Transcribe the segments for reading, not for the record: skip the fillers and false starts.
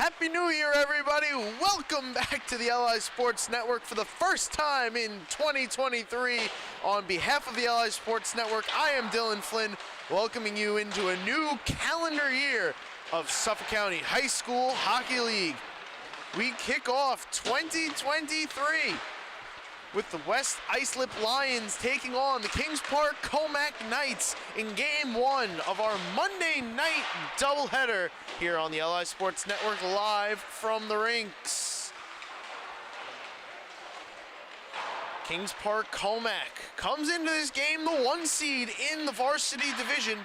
Happy New Year, everybody. Welcome back to the LI Sports Network for the first time in 2023. On behalf of the LI Sports Network, I am Dylan Flynn, welcoming you into a new calendar year of Suffolk County High School Hockey League. We kick off 2023 with the West Islip Lions taking on the Kings Park Commack Knights in Game 1 of our Monday night doubleheader here on the LI Sports Network, live from the rinks. Kings Park Commack comes into this game the 1 seed in the Varsity division,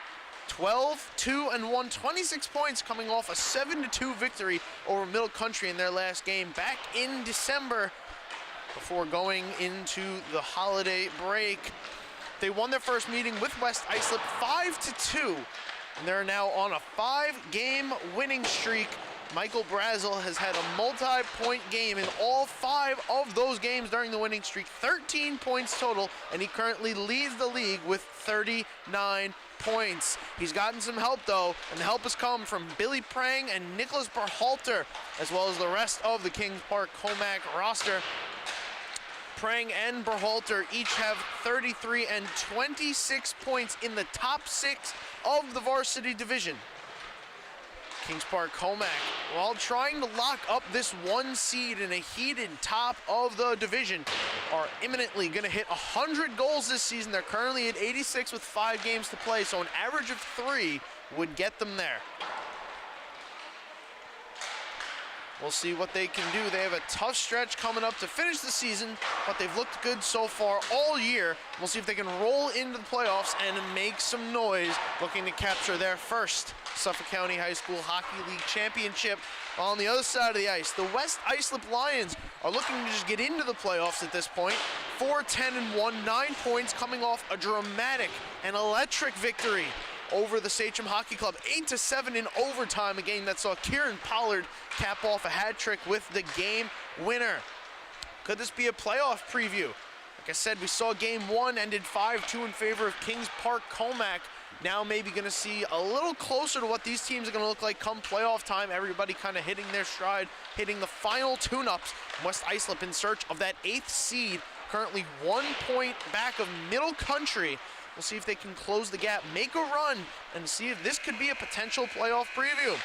12-2-1, 26 points, coming off a 7-2 victory over Middle Country in their last game back in December, before going into the holiday break. They won their first meeting with West Islip 5-2, and they're now on a 5-game winning streak. Michael Brazel has had a multi-point game in all 5 of those games during the winning streak, 13 points total, and he currently leads the league with 39 points. He's gotten some help though, and the help has come from Billy Prang and Nicholas Berhalter, as well as the rest of the Kings Park Commack roster. Prang and Berhalter each have 33 and 26 points in the top 6 of the varsity division. Kings Park Commack, while trying to lock up this 1 seed in a heated top of the division, are imminently going to hit 100 goals this season. They're currently at 86 with 5 games to play, so an average of 3 would get them there. We'll see what they can do. They have a tough stretch coming up to finish the season, but they've looked good so far all year. We'll see if they can roll into the playoffs and make some noise, looking to capture their first Suffolk County High School Hockey League championship. On the other side of the ice, the West Islip Lions are looking to just get into the playoffs at this point. 4-10-1, 9 points, coming off a dramatic and electric victory over the SCHSHL Hockey Club, 8-7 in overtime, a game that saw Kieran Pollard cap off a hat trick with the game winner. Could this be a playoff preview? Like I said, we saw Game 1 ended 5-2 in favor of Kings Park Commack. Now maybe going to see a little closer to what these teams are going to look like come playoff time. Everybody kind of hitting their stride, hitting the final tune-ups. West Islip in search of that 8th seed, currently 1 point back of Middle Country. We'll see if they can close the gap, make a run, and see if this could be a potential playoff preview.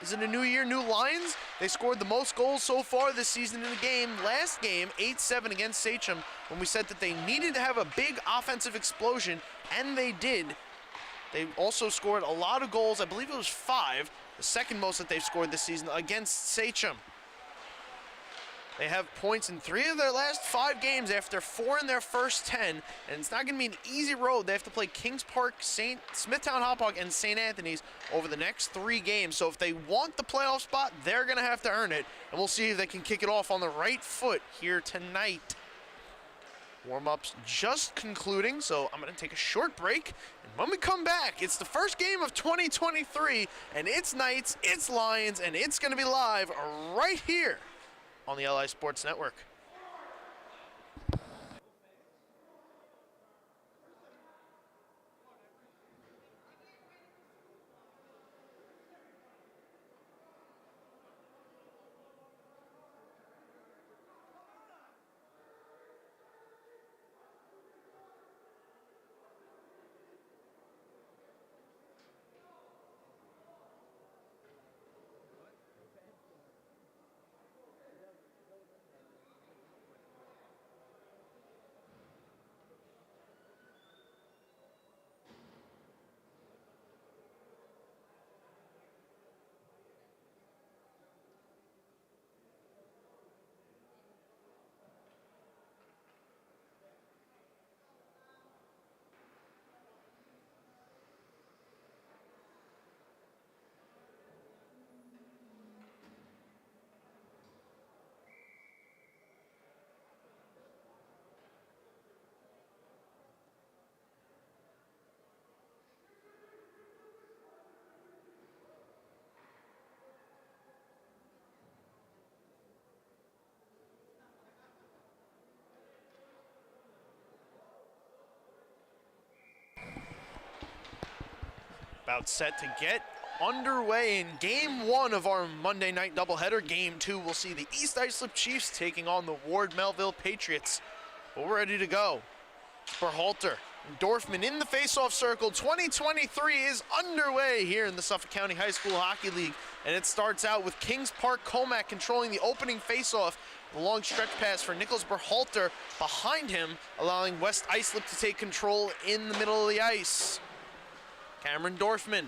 Is it a new year, new Lions? They scored the most goals so far this season in the game. Last game, 8-7 against SCHSHL, when we said that they needed to have a big offensive explosion, and they did. They also scored a lot of goals. I believe it was 5, the second most that they've scored this season against SCHSHL. They have points in 3 of their last 5 games after 4 in their first 10, and it's not going to be an easy road. They have to play Kings Park, Smithtown Hauppauge, and St. Anthony's over the next 3 games. So if they want the playoff spot, they're going to have to earn it, and we'll see if they can kick it off on the right foot here tonight. Warm-ups just concluding, so I'm going to take a short break, and when we come back, it's the first game of 2023, and it's Knights, it's Lions, and it's going to be live right here on the LI Sports Network. About set to get underway in Game 1 of our Monday night doubleheader. Game 2, we'll see the East Islip Chiefs taking on the Ward Melville Patriots. But we're ready to go. Berhalter and Dorfman in the face-off circle. 2023 is underway here in the Suffolk County High School Hockey League. And it starts out with Kings Park Commack controlling the opening face-off. The long stretch pass for Nicholas Berhalter behind him, allowing West Islip to take control in the middle of the ice. Cameron Dorfman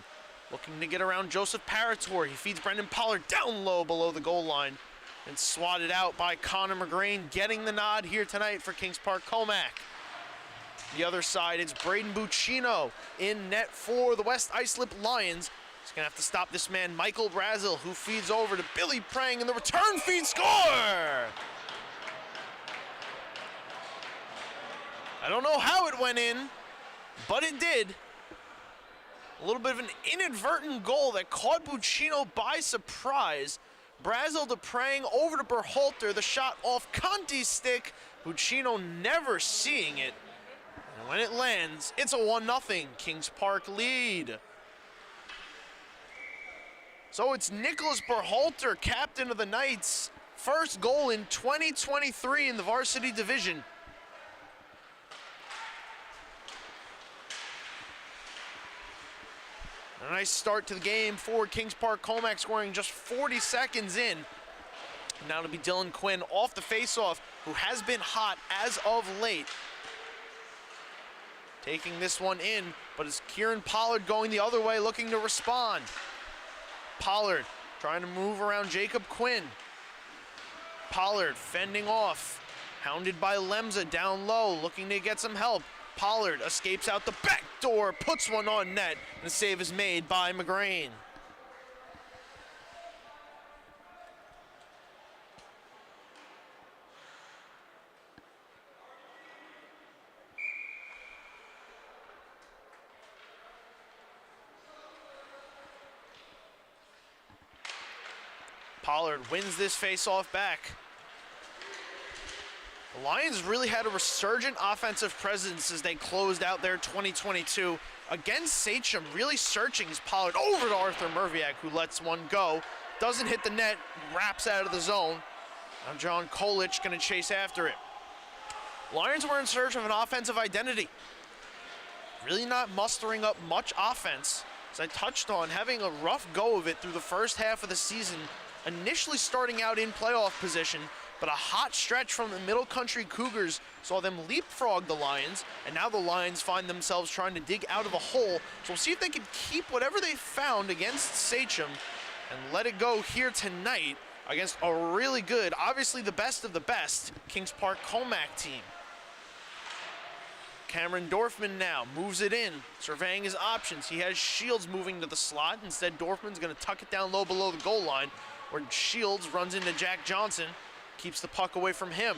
looking to get around Joseph Parator. He feeds Brendan Pollard down low below the goal line and swatted out by Connor McGrain, getting the nod here tonight for Kings Park Commack. The other side, it's Braden Buccino in net for the West Islip Lions. He's gonna have to stop this man, Michael Brazel, who feeds over to Billy Prang, and the return feed score! I don't know how it went in, but it did. A little bit of an inadvertent goal that caught Buccino by surprise. Brazel to Prang over to Berhalter, the shot off Conti's stick. Buccino never seeing it. And when it lands, it's a 1-0 Kings Park lead. So it's Nicholas Berhalter, captain of the Knights. First goal in 2023 in the varsity division. A nice start to the game for Kings Park Commack, scoring just 40 seconds in. Now it'll be Dylan Quinn off the faceoff, who has been hot as of late. Taking this one in, but it's Kieran Pollard going the other way, looking to respond. Pollard trying to move around Jacob Quinn. Pollard fending off, hounded by Lemza down low, looking to get some help. Pollard escapes out the back door, puts one on net, and the save is made by McGrain. Pollard wins this face-off back. The Lions really had a resurgent offensive presence as they closed out their 2022 against SCHSHL, really searching as Pollard over to Arthur Merviak, who lets one go. Doesn't hit the net, wraps out of the zone. Now John Kolich gonna chase after it. Lions were in search of an offensive identity. Really not mustering up much offense. As I touched on, having a rough go of it through the first half of the season, initially starting out in playoff position, but a hot stretch from the Middle Country Cougars saw them leapfrog the Lions, and now the Lions find themselves trying to dig out of a hole. So we'll see if they can keep whatever they found against SCHSHL and let it go here tonight against a really good, obviously the best of the best, Kings Park Commack team. Cameron Dorfman now moves it in, surveying his options. He has Shields moving to the slot. Instead, Dorfman's going to tuck it down low below the goal line, where Shields runs into Jack Johnson, keeps the puck away from him.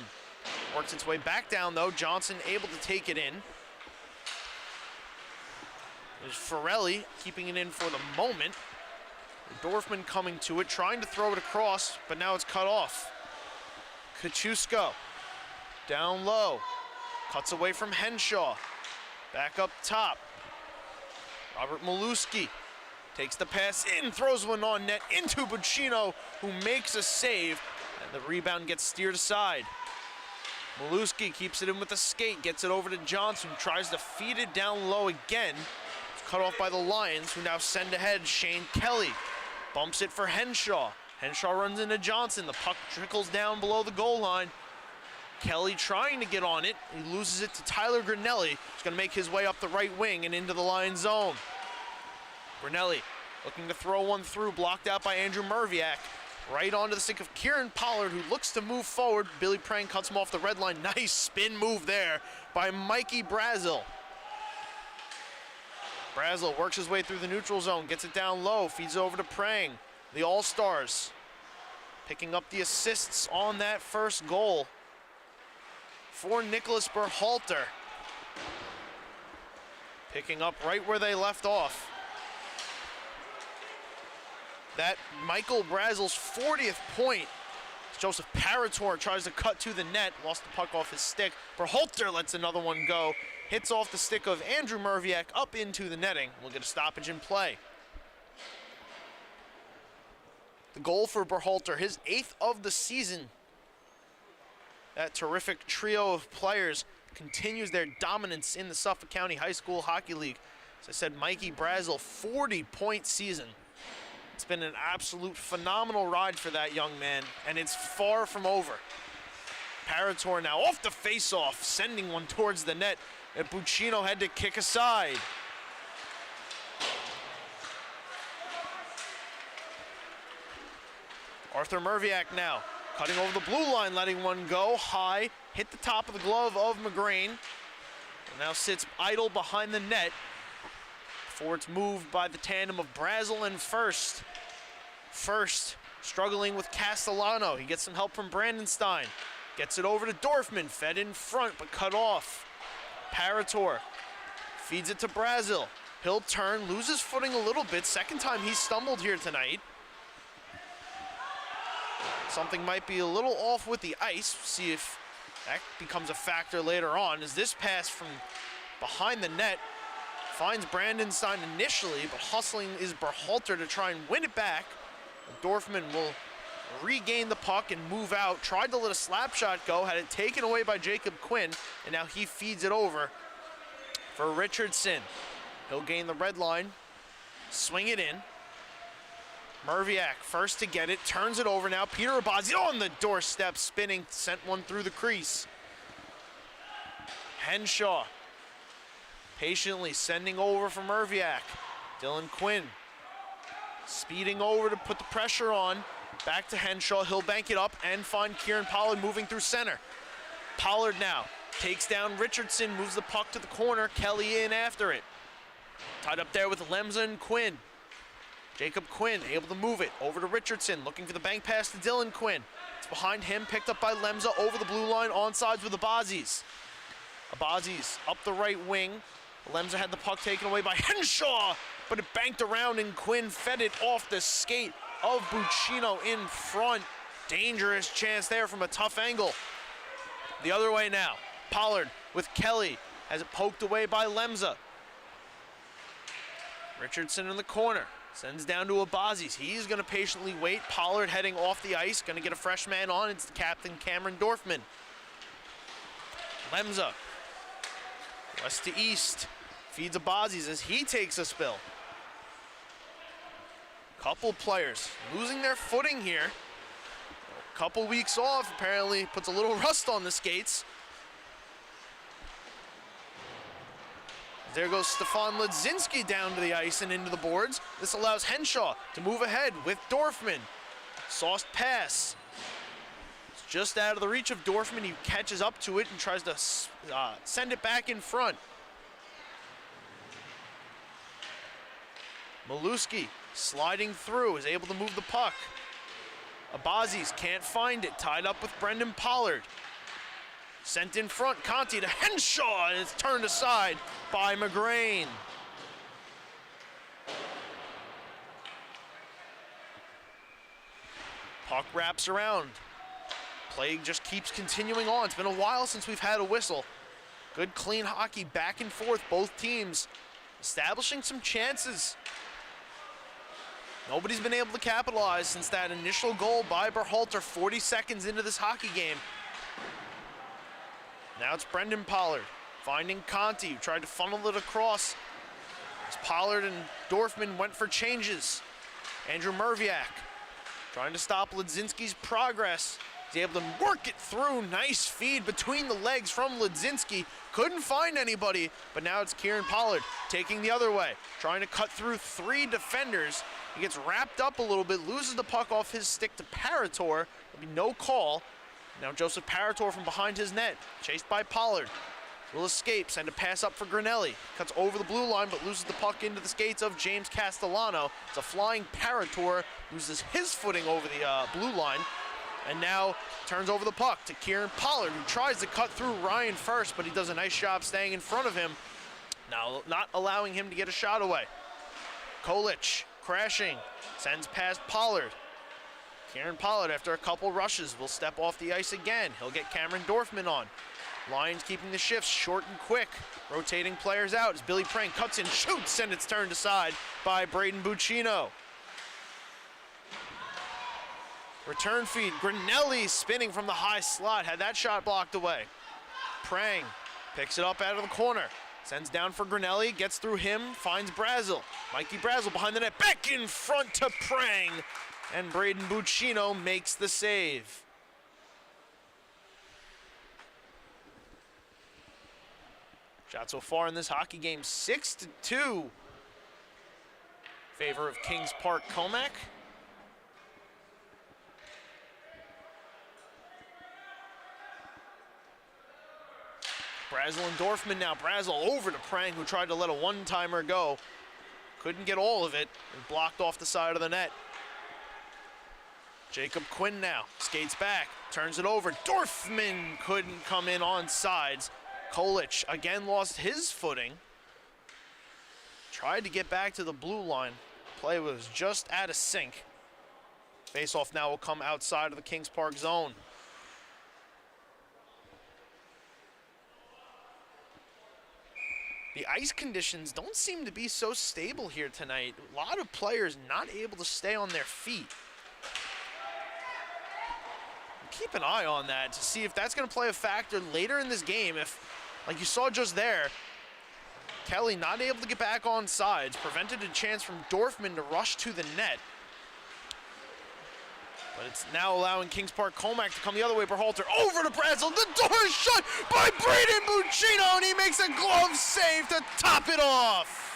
Works its way back down, though. Johnson able to take it in. There's Forelli keeping it in for the moment. Dorfman coming to it, trying to throw it across, but now it's cut off. Kachusko down low. Cuts away from Henshaw. Back up top. Robert Maluski takes the pass in, throws one on net into Buccino, who makes a save, and the rebound gets steered aside. Maluski keeps it in with a skate, gets it over to Johnson, tries to feed it down low again. It's cut off by the Lions, who now send ahead Shane Kelly. Bumps it for Henshaw. Henshaw runs into Johnson. The puck trickles down below the goal line. Kelly trying to get on it. He loses it to Tyler Grinelli. He's going to make his way up the right wing and into the Lions zone. Grinelli looking to throw one through, blocked out by Andrew Merviak. Right onto the stick of Kieran Pollard, who looks to move forward. Billy Prang cuts him off the red line. Nice spin move there by Mikey Brazel. Brazel works his way through the neutral zone, gets it down low, feeds over to Prang. The All-Stars picking up the assists on that first goal for Nicholas Berhalter. Picking up right where they left off. That Michael Brazel's 40th point. Joseph Parator tries to cut to the net, lost the puck off his stick. Berhalter lets another one go. Hits off the stick of Andrew Merviak up into the netting. We'll get a stoppage in play. The goal for Berhalter, his 8th of the season. That terrific trio of players continues their dominance in the Suffolk County High School Hockey League. As I said, Mikey Brazel, 40-point season. It's been an absolute phenomenal ride for that young man, and it's far from over. Parator now off the face-off, sending one towards the net that Buccino had to kick aside. Arthur Merviak now cutting over the blue line, letting one go high, hit the top of the glove of McGrain, and now sits idle behind the net before it's moved by the tandem of Brazel and First. First struggling with Castellano. He gets some help from Brandenstein. Gets it over to Dorfman, fed in front but cut off. Parator feeds it to Brazel. He'll turn, loses footing a little bit. Second time he's stumbled here tonight. Something might be a little off with the ice. See if that becomes a factor later on, as this pass from behind the net finds Brandenstein initially, but hustling is Berhalter to try and win it back. Dorfman will regain the puck and move out. Tried to let a slap shot go, had it taken away by Jacob Quinn, and now he feeds it over for Richardson. He'll gain the red line, swing it in. Merviak first to get it, turns it over now. Peter Abazzi on the doorstep, spinning, sent one through the crease. Henshaw patiently sending over for Merviak. Dylan Quinn speeding over to put the pressure on. Back to Henshaw, he'll bank it up and find Kieran Pollard moving through center. Pollard now takes down Richardson, moves the puck to the corner, Kelly in after it. Tied up there with Lemza and Quinn. Jacob Quinn able to move it over to Richardson, looking for the bank pass to Dylan Quinn. It's behind him, picked up by Lemza over the blue line, onsides with Abazzi's. Abazzi's up the right wing. Lemza had the puck taken away by Henshaw, but it banked around and Quinn fed it off the skate of Buccino in front. Dangerous chance there from a tough angle. The other way now. Pollard with Kelly, has it poked away by Lemza. Richardson in the corner. Sends down to Abazzi's. He's going to patiently wait. Pollard heading off the ice. Going to get a fresh man on. It's the captain, Cameron Dorfman. Lemza. West to east. Feeds Abazzi's as he takes a spill. Couple players losing their footing here. A couple weeks off apparently puts a little rust on the skates. There goes Stefan Ledzinski down to the ice and into the boards. This allows Henshaw to move ahead with Dorfman. Sauced pass. It's just out of the reach of Dorfman. He catches up to it and tries to send it back in front. Maluski sliding through, is able to move the puck. Abazzi's can't find it, tied up with Brendan Pollard. Sent in front, Conti to Henshaw, and it's turned aside by McGrain. Puck wraps around. Play just keeps continuing on. It's been a while since we've had a whistle. Good clean hockey back and forth, both teams establishing some chances. Nobody's been able to capitalize since that initial goal by Berhalter 40 seconds into this hockey game. Now it's Brendan Pollard finding Conti, who tried to funnel it across. As Pollard and Dorfman went for changes. Andrew Merviak trying to stop Ledzinski's progress. He's able to work it through. Nice feed between the legs from Ledzinski. Couldn't find anybody, but now it's Kieran Pollard taking the other way, trying to cut through 3 defenders. He gets wrapped up a little bit, loses the puck off his stick to Parator. There'll be no call. Now Joseph Parator from behind his net, chased by Pollard. Will escape, send a pass up for Granelli. Cuts over the blue line, but loses the puck into the skates of James Castellano. It's a flying Parator, loses his footing over the blue line, and now turns over the puck to Kieran Pollard, who tries to cut through Ryan first, but he does a nice job staying in front of him. Now not allowing him to get a shot away. Kolich crashing, sends past Pollard. Kieran Pollard, after a couple rushes, will step off the ice again. He'll get Cameron Dorfman on. Lions keeping the shifts short and quick. Rotating players out as Billy Prang cuts in, shoots, and it's turned aside by Braden Buccino. Return feed, Grinelli spinning from the high slot, had that shot blocked away. Prang picks it up out of the corner, sends down for Grinelli, gets through him, finds Brazel. Mikey Brazel behind the net, back in front to Prang, and Braden Buccino makes the save. Shot so far in this hockey game, 6-2. Favor of Kings Park Commack. Brazel and Dorfman now. Brazel over to Prang, who tried to let a one-timer go. Couldn't get all of it and blocked off the side of the net. Jacob Quinn now skates back, turns it over. Dorfman couldn't come in on sides. Kolich again lost his footing. Tried to get back to the blue line. Play was just out of sync. Face-off now will come outside of the Kings Park zone. The ice conditions don't seem to be so stable here tonight. A lot of players not able to stay on their feet. Keep an eye on that to see if that's going to play a factor later in this game. If, like you saw just there, Kelly not able to get back on sides, prevented a chance from Dorfman to rush to the net. But it's now allowing Kings Park Commack to come the other way. Berhalter over to Brazel. The door is shut by Braden Buccino, and he makes a glove save to top it off.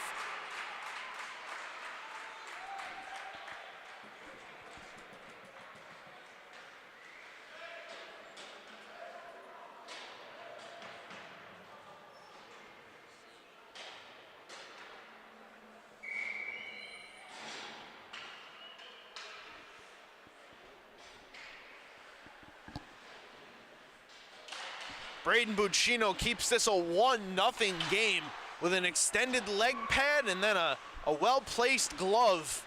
Braden Buccino keeps this a 1-0 game with an extended leg pad and then a well-placed glove,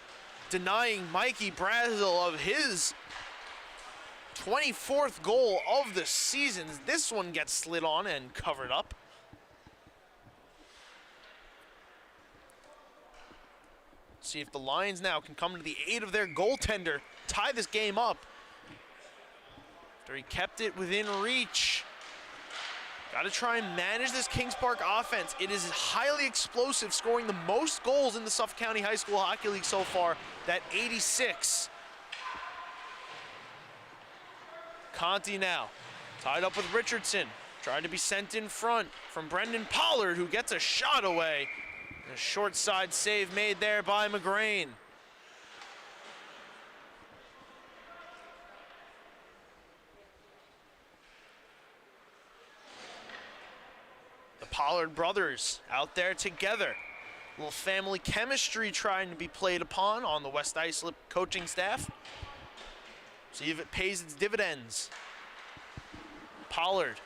denying Mikey Brazel of his 24th goal of the season. This one gets slid on and covered up. See if the Lions now can come to the aid of their goaltender, tie this game up. After he kept it within reach. Got to try and manage this Kings Park offense. It is highly explosive, scoring the most goals in the Suffolk County High School Hockey League so far, that 86. Conti now, tied up with Richardson, trying to be sent in front from Brendan Pollard, who gets a shot away. A short side save made there by McGrain. Pollard brothers out there together. A little family chemistry trying to be played upon on the West Islip coaching staff. See if it pays its dividends. Pollard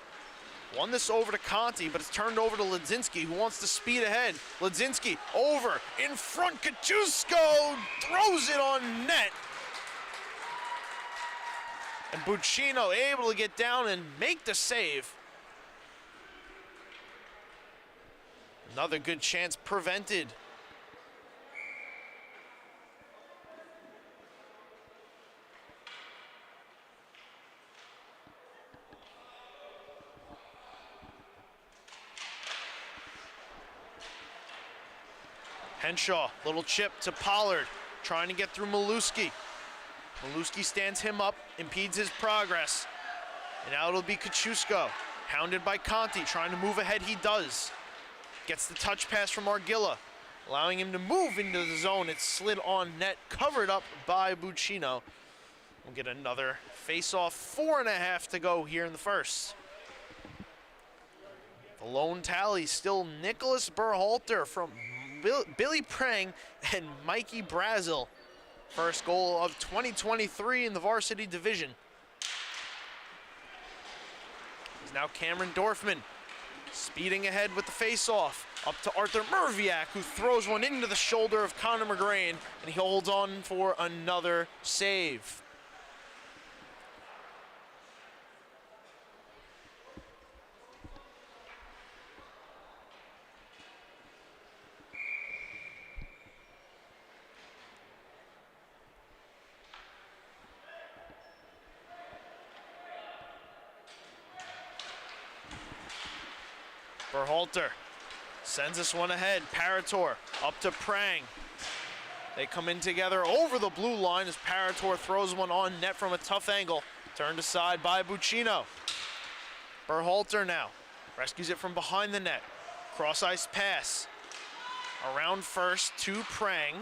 won this over to Conti, but it's turned over to Ledzinski, who wants to speed ahead. Ledzinski over, in front, Katusko throws it on net. And Buccino able to get down and make the save. Another good chance prevented. Henshaw, little chip to Pollard, trying to get through Maluski. Maluski stands him up, impedes his progress. And now it'll be Katusko, hounded by Conti, trying to move ahead, he does. Gets the touch pass from Argilla, allowing him to move into the zone. It's slid on net, covered up by Buccino. We'll get another face-off, 4.5 to go here in the first. The lone tally still Nicholas Berhalter from Billy Prang and Mikey Brazel. First goal of 2023 in the varsity division. It's now Cameron Dorfman. Speeding ahead with the face-off, up to Arthur Merviak, who throws one into the shoulder of Connor McGrain, and he holds on for another save. Berhalter sends this one ahead. Parator up to Prang. They come in together over the blue line as Parator throws one on net from a tough angle. Turned aside by Buccino. Berhalter now rescues it from behind the net. Cross ice pass. Around first to Prang.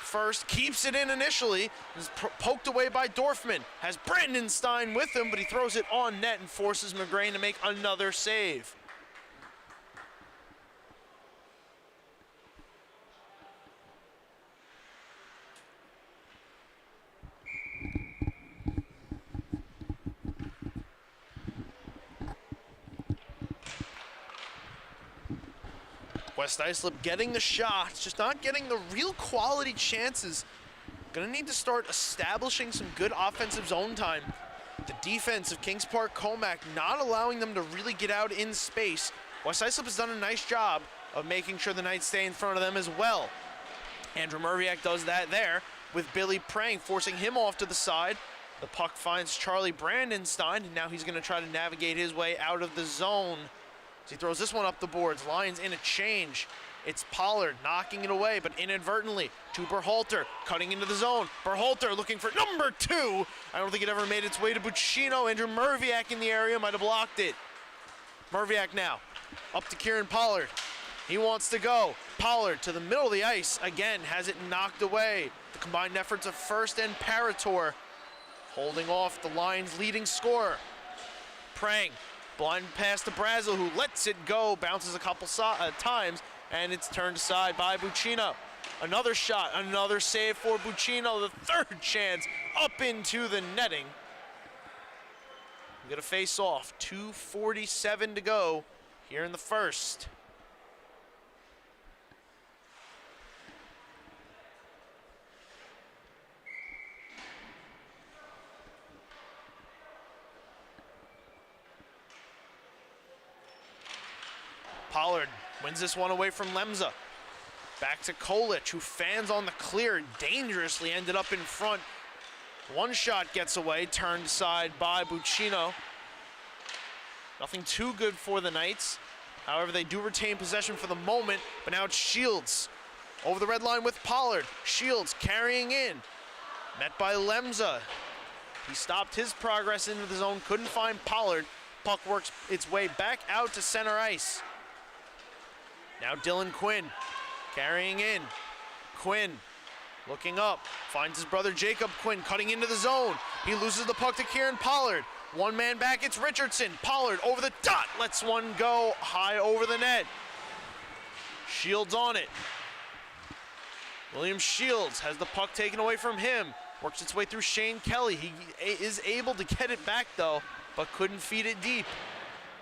First keeps it in initially. Is poked away by Dorfman. Has Brandon Stein with him, but he throws it on net and forces McGrain to make another save. West Islip getting the shots, just not getting the real quality chances. Gonna need to start establishing some good offensive zone time. The defense of Kings Park Commack not allowing them to really get out in space. West Islip has done a nice job of making sure the Knights stay in front of them as well. Andrew Merviak does that there with Billy Prang, forcing him off to the side. The puck finds Charlie Brandenstein, and now he's gonna try to navigate his way out of the zone. So he throws this one up the boards. Lions in a change. It's Pollard knocking it away, but inadvertently to Berhalter, cutting into the zone. Berhalter looking for number 2. I don't think it ever made its way to Buccino. Andrew Merviak in the area might have blocked it. Merviak now up to Kieran Pollard. He wants to go. Pollard to the middle of the ice. Again, has it knocked away. The combined efforts of First and Parator holding off the Lions' leading scorer. Prang. Blind pass to Brazel, who lets it go, bounces a couple times, and it's turned aside by Buccino. Another shot, another save for Buccino, the third chance up into the netting. We got a face off, 2:47 to go here in the first. Pollard wins this one away from Lemza. Back to Kolich, who fans on the clear, dangerously ended up in front. One shot gets away, turned aside by Buccino. Nothing too good for the Knights. However, they do retain possession for the moment, but now it's Shields over the red line with Pollard. Shields carrying in, met by Lemza. He stopped his progress into the zone, couldn't find Pollard. Puck works its way back out to center ice. Now Dylan Quinn carrying in. Quinn looking up, finds his brother Jacob Quinn cutting into the zone. He loses the puck to Kieran Pollard. One man back, it's Richardson. Pollard over the dot, lets one go high over the net. Shields on it. William Shields has the puck taken away from him. Works its way through Shane Kelly. He is able to get it back though, but couldn't feed it deep.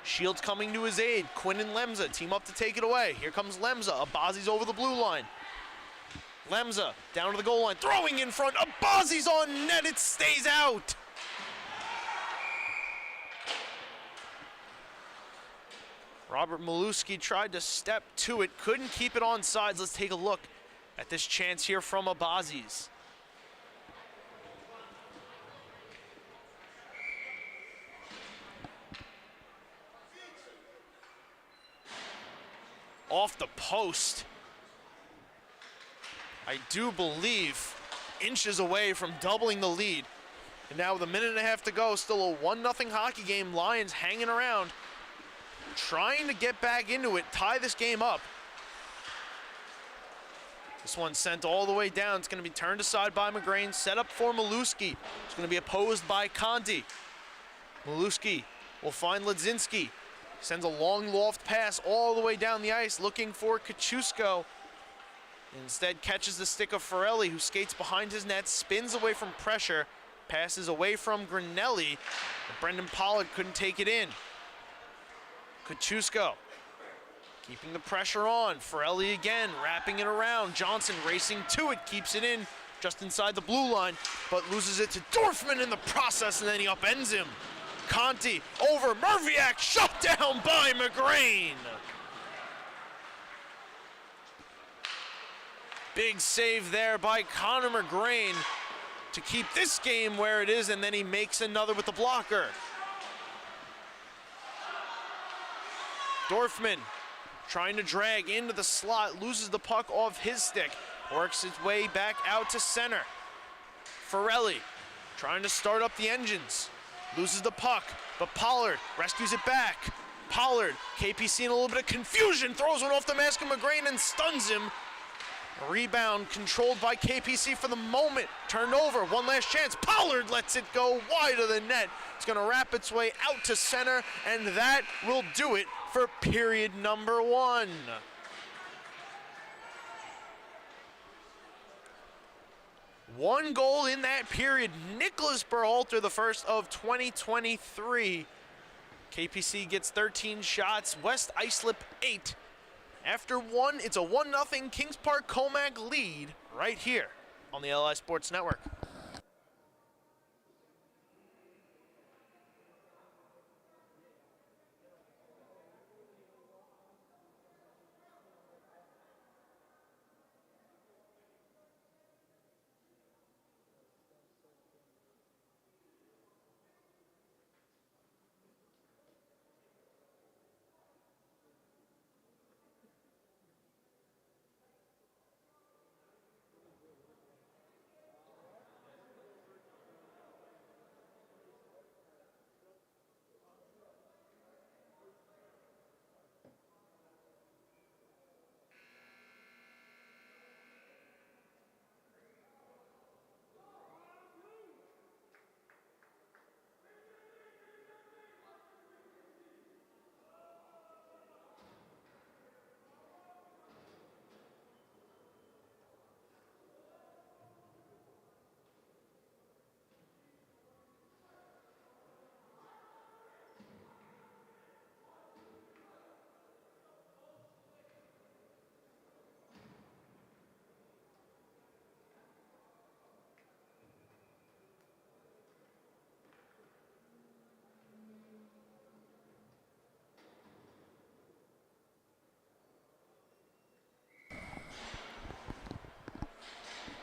Shields coming to his aid. Quinn and Lemza team up to take it away. Here comes Lemza. Abazi's over the blue line. Lemza down to the goal line, throwing in front. Abazi's on net. It stays out. Robert Maluski tried to step to it, couldn't keep it on sides. Let's take a look at this chance here from Abazi's. Off the post. I do believe inches away from doubling the lead. And now with a minute and a half to go, still a 1-0 hockey game. Lions hanging around, trying to get back into it, tie this game up. This one sent all the way down. It's going to be turned aside by McGrain, set up for Maluski. It's going to be opposed by Conti. Maluski will find Ledzinski. Sends a long loft pass all the way down the ice, looking for Kachusko. Instead catches the stick of Forelli, who skates behind his net, spins away from pressure, passes away from Granelli, but Brendan Pollard couldn't take it in. Kachusko keeping the pressure on. Forelli again, wrapping it around. Johnson racing to it, keeps it in just inside the blue line, but loses it to Dorfman in the process, and then he upends him. Conti over Merviak, shut down by McGrain. Big save there by Connor McGrain to keep this game where it is, and then he makes another with the blocker. Dorfman trying to drag into the slot, loses the puck off his stick, works his way back out to center. Forelli trying to start up the engines, loses the puck, but Pollard rescues it back. Pollard, KPC in a little bit of confusion, throws one off the mask of McGrain and stuns him. A rebound controlled by KPC for the moment, turned over, one last chance. Pollard lets it go wide of the net. It's gonna wrap its way out to center, and that will do it for period number 1. One goal in that period. Nicholas Berhalter, the first of 2023. KPC gets 13 shots, West Islip 8. After 1, it's a 1-0 Kings Park Commack lead right here on the LI Sports Network.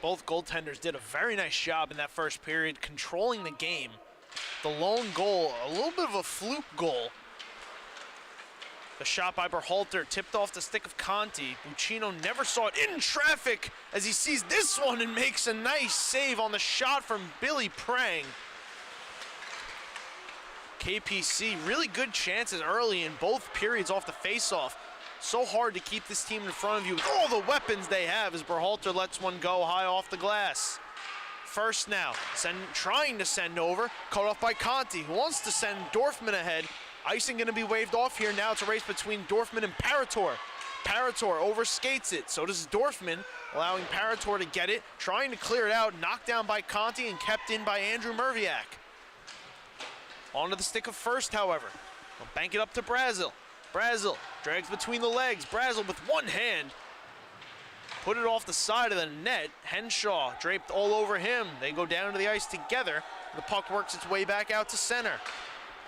Both goaltenders did a very nice job in that first period, controlling the game. The lone goal, a little bit of a fluke goal. The shot by Berhalter tipped off the stick of Conti. Buccino never saw it in traffic as he sees this one and makes a nice save on the shot from Billy Prang. KPC, really good chances early in both periods off the faceoff. So hard to keep this team in front of you with all the weapons they have as Berhalter lets one go high off the glass. First now, trying to send over, cut off by Conti, who wants to send Dorfman ahead. Icing gonna be waved off here. Now it's a race between Dorfman and Parator. Parator overskates it, so does Dorfman, allowing Parator to get it, trying to clear it out, knocked down by Conti and kept in by Andrew Merviak. Onto the stick of first, however. We'll bank it up to Brazil. Brazil drags between the legs. Brazil with one hand. Put it off the side of the net. Henshaw draped all over him. They go down to the ice together. The puck works its way back out to center.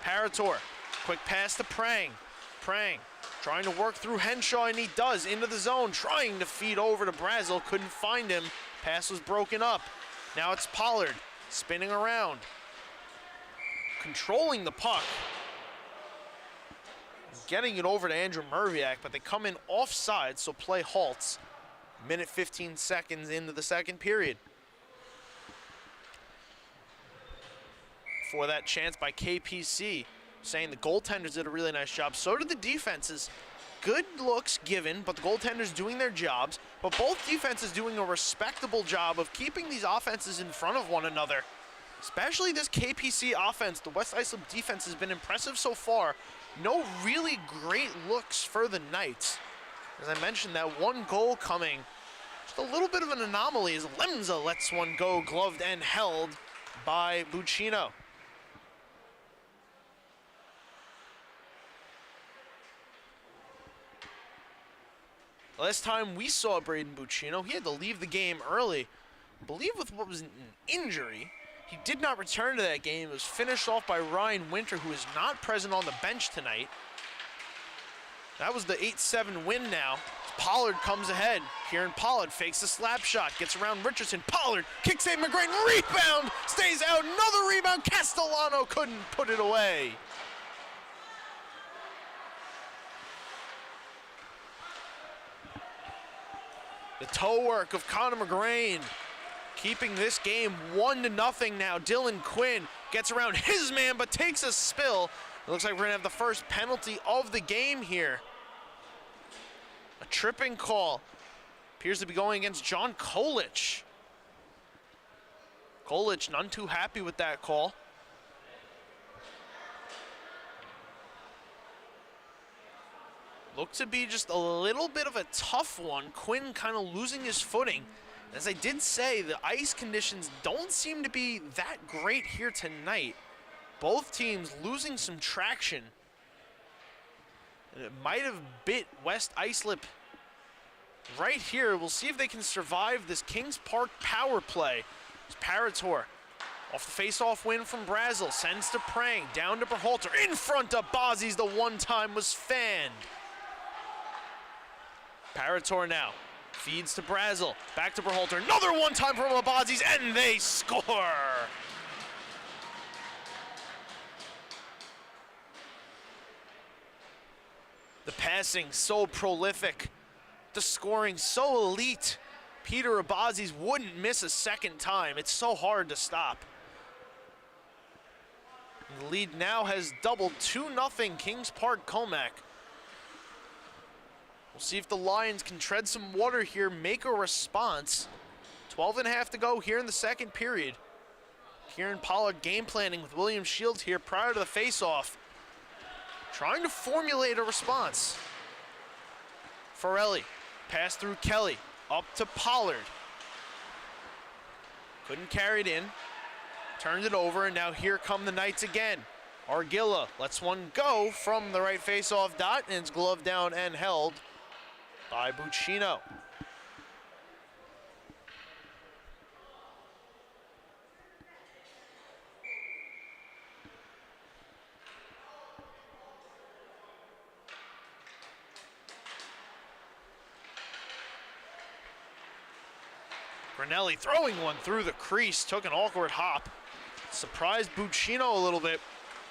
Parator, quick pass to Prang. Prang trying to work through Henshaw, and he does, into the zone, trying to feed over to Brazil. Couldn't find him. Pass was broken up. Now it's Pollard spinning around, controlling the puck, getting it over to Andrew Merviak, but they come in offside, so play halts. Minute 15 seconds into the second period. For that chance by KPC, saying the goaltenders did a really nice job. So did the defenses. Good looks given, but the goaltenders doing their jobs. But both defenses doing a respectable job of keeping these offenses in front of one another. Especially this KPC offense. The West Islip defense has been impressive so far. No really great looks for the Knights. As I mentioned, that one goal coming, just a little bit of an anomaly as Lemza lets one go, gloved and held by Buccino. Last time we saw Braden Buccino, he had to leave the game early, I believe with what was an injury. He did not return to that game. It was finished off by Ryan Winter, who is not present on the bench tonight. That was the 8-7 win now. Pollard comes ahead. Kieran Pollard fakes the slap shot, gets around Richardson. Pollard, kick save McGrain, rebound, stays out, another rebound. Castellano couldn't put it away. The toe work of Connor McGrain, keeping this game 1-0 now. Dylan Quinn gets around his man, but takes a spill. It looks like we're gonna have the first penalty of the game here. A tripping call. Appears to be going against John Kolich. Kolich none too happy with that call. Looked to be just a little bit of a tough one. Quinn kind of losing his footing. As I did say, the ice conditions don't seem to be that great here tonight. Both teams losing some traction. And it might have bit West Islip right here. We'll see if they can survive this Kings Park power play. It's Parator off the face-off win from Brazil. Sends to Prang, down to Berhalter. In front of Bozzies, the one time was fanned. Parator now feeds to Brazil, back to Berhalter, another one time from Abazis, and they score! The passing so prolific, the scoring so elite. Peter Abazis wouldn't miss a second time. It's so hard to stop. The lead now has doubled, 2-0 Kings Park Commack. We'll see if the Lions can tread some water here, make a response. 12.5 to go here in the second period. Kieran Pollard game planning with William Shields here prior to the face-off. Trying to formulate a response. Forelli, pass through Kelly, up to Pollard. Couldn't carry it in. Turned it over, and now here come the Knights again. Arguilla lets one go from the right face-off dot, and it's gloved down and held by Buccino. Granelli throwing one through the crease, took an awkward hop. Surprised Buccino a little bit,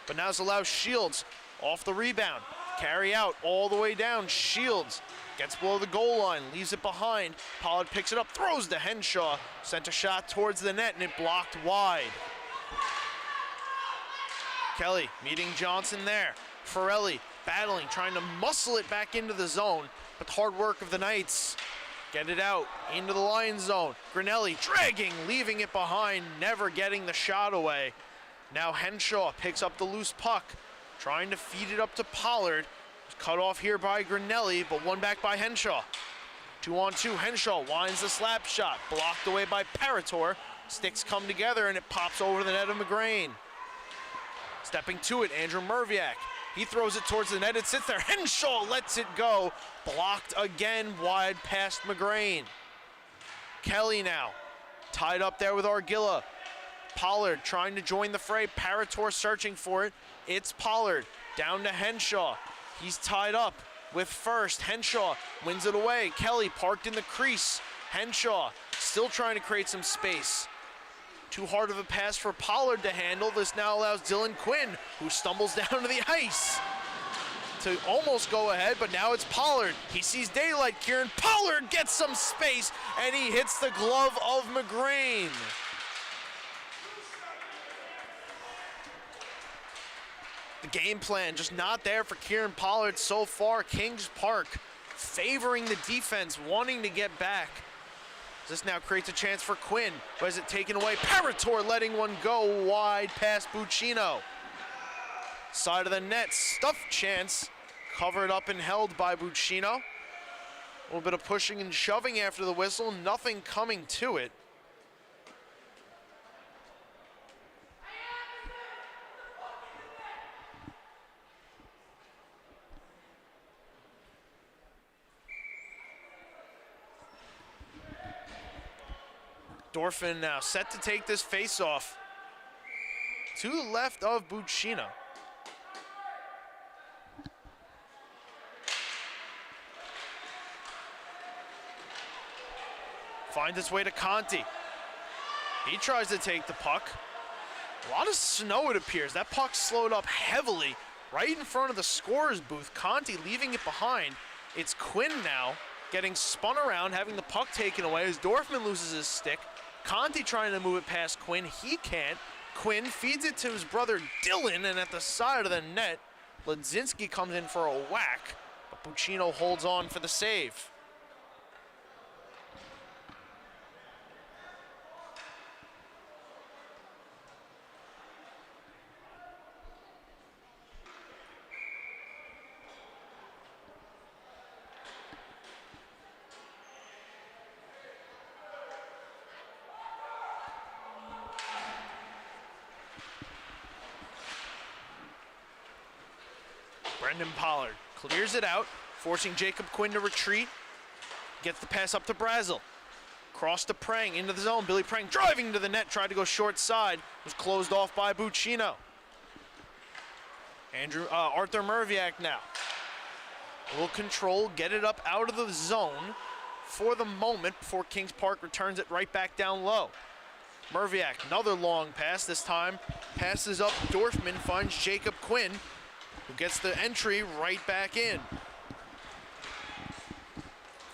but now this allows Shields off the rebound. Carry out all the way down. Shields gets below the goal line, leaves it behind. Pollard picks it up, throws to Henshaw. Sent a shot towards the net, and it blocked wide. Kelly meeting Johnson there. Forelli battling, trying to muscle it back into the zone, but the hard work of the Knights get it out into the Lions zone. Granelli dragging, leaving it behind, never getting the shot away. Now Henshaw picks up the loose puck, trying to feed it up to Pollard. Cut off here by Granelli, but one back by Henshaw. 2-on-2, Henshaw winds the slap shot, blocked away by Parator. Sticks come together, and it pops over the net of McGrain. Stepping to it, Andrew Merviak. He throws it towards the net, it sits there. Henshaw lets it go. Blocked again, wide past McGrain. Kelly now, tied up there with Arguilla. Pollard trying to join the fray. Parator searching for it. It's Pollard, down to Henshaw. He's tied up with first. Henshaw wins it away. Kelly parked in the crease. Henshaw still trying to create some space. Too hard of a pass for Pollard to handle. This now allows Dylan Quinn, who stumbles down to the ice, to almost go ahead, but now it's Pollard. He sees daylight. Kieran Pollard gets some space, and he hits the glove of McGrain. The game plan just not there for Kieran Pollard so far. Kings Park favoring the defense, wanting to get back. This now creates a chance for Quinn, but is it taken away? Parator letting one go wide past Buccino. Side of the net, stuffed chance, covered up and held by Buccino. A little bit of pushing and shoving after the whistle, nothing coming to it. Dorfin now set to take this face-off. To the left of Buccino. Finds its way to Conti. He tries to take the puck. A lot of snow, it appears. That puck slowed up heavily right in front of the scorer's booth. Conti leaving it behind. It's Quinn now. getting spun around, having the puck taken away as Dorfman loses his stick. Conti trying to move it past Quinn. He can't. Quinn feeds it to his brother Dylan, and at the side of the net, Ledzinski comes in for a whack, but Buccino holds on for the save. Brendan Pollard clears it out, forcing Jacob Quinn to retreat. Gets the pass up to Brazel. Cross to Prang into the zone. Billy Prang driving to the net, tried to go short side. Was closed off by Buccino. Arthur Merviak now. A little control, get it up out of the zone for the moment before Kings Park returns it right back down low. Merviak, another long pass, this time passes up Dorfman, finds Jacob Quinn, who gets the entry right back in.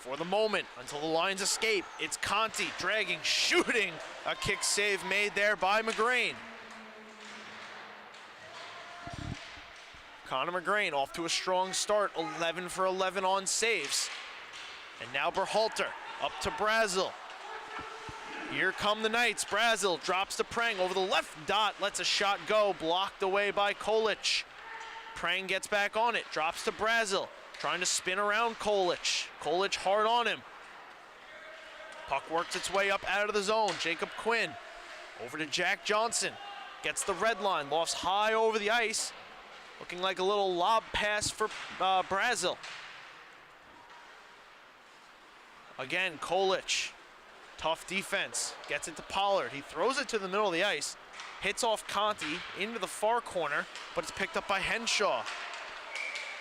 For the moment, until the Lions escape, it's Conti dragging, shooting. A kick save made there by McGrain. Connor McGrain off to a strong start, 11 for 11 on saves. And now Berhalter up to Brazel. Here come the Knights. Brazel drops to Prang over the left dot, lets a shot go, blocked away by Kolic. Prang gets back on it, drops to Brazel, trying to spin around Kolic. Kolic hard on him. Puck works its way up out of the zone. Jacob Quinn over to Jack Johnson. Gets the red line, lofts high over the ice. Looking like a little lob pass for Brazel. Again, Kolic, tough defense, gets it to Pollard. He throws it to the middle of the ice, hits off Conti into the far corner, but it's picked up by Henshaw.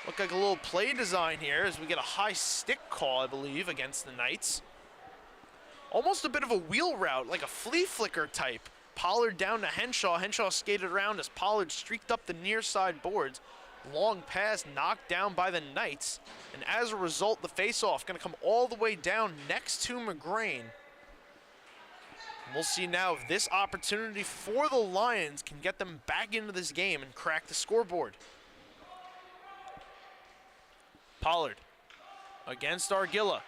Look like a little play design here as we get a high stick call, I believe, against the Knights. Almost a bit of a wheel route, like a flea flicker type. Pollard down to Henshaw. Henshaw skated around as Pollard streaked up the near side boards. Long pass knocked down by the Knights. And as a result, the faceoff going to come all the way down next to McGrain. We'll see now if this opportunity for the Lions can get them back into this game and crack the scoreboard. Pollard against Arguilla.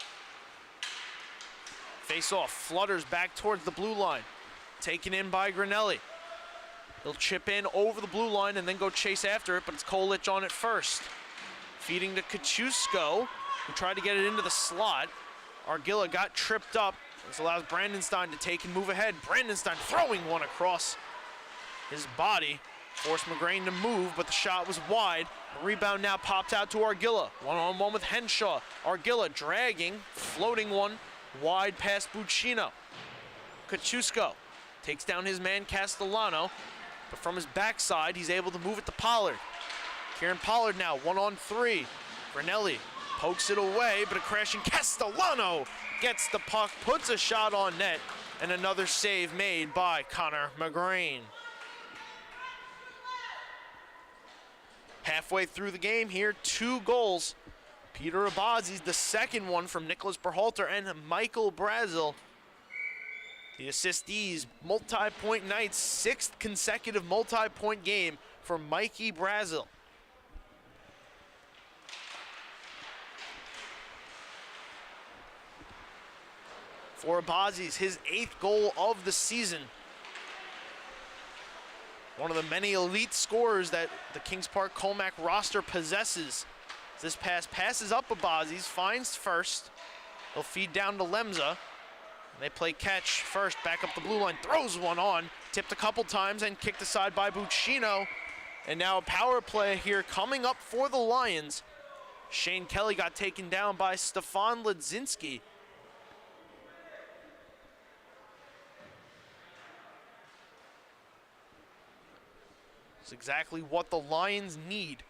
Face-off flutters back towards the blue line. Taken in by Granelli. He'll chip in over the blue line and then go chase after it, but it's Kolic on it first. Feeding to Kachusko, who tried to get it into the slot. Arguilla got tripped up. This allows Brandenstein to take and move ahead. Brandenstein throwing one across his body. Forced McGrain to move, but the shot was wide. The rebound now popped out to Arguilla. One-on-one with Henshaw. Arguilla dragging, floating one wide past Buccino. Kachusko takes down his man Castellano, but from his backside, he's able to move it to Pollard. Kieran Pollard now, 1-on-3. Granelli pokes it away, but a crashing Castellano gets the puck, puts a shot on net, and another save made by Connor McGrain. Halfway through the game here, 2 goals. Peter Abazi's the second one from Nicholas Berhalter and Michael Brazel. The assistees, multi-point Knights, 6th consecutive multi-point game for Mikey Brazel. For Abazi's, his 8th goal of the season. One of the many elite scorers that the Kings Park Commack roster possesses. This pass passes up Abazi's, finds first. He'll feed down to Lemza. They play catch first, back up the blue line, throws one on, tipped a couple times and kicked aside by Buccino. And now a power play here coming up for the Lions. Shane Kelly got taken down by Stefan Ledzinski. It's exactly what the Lions need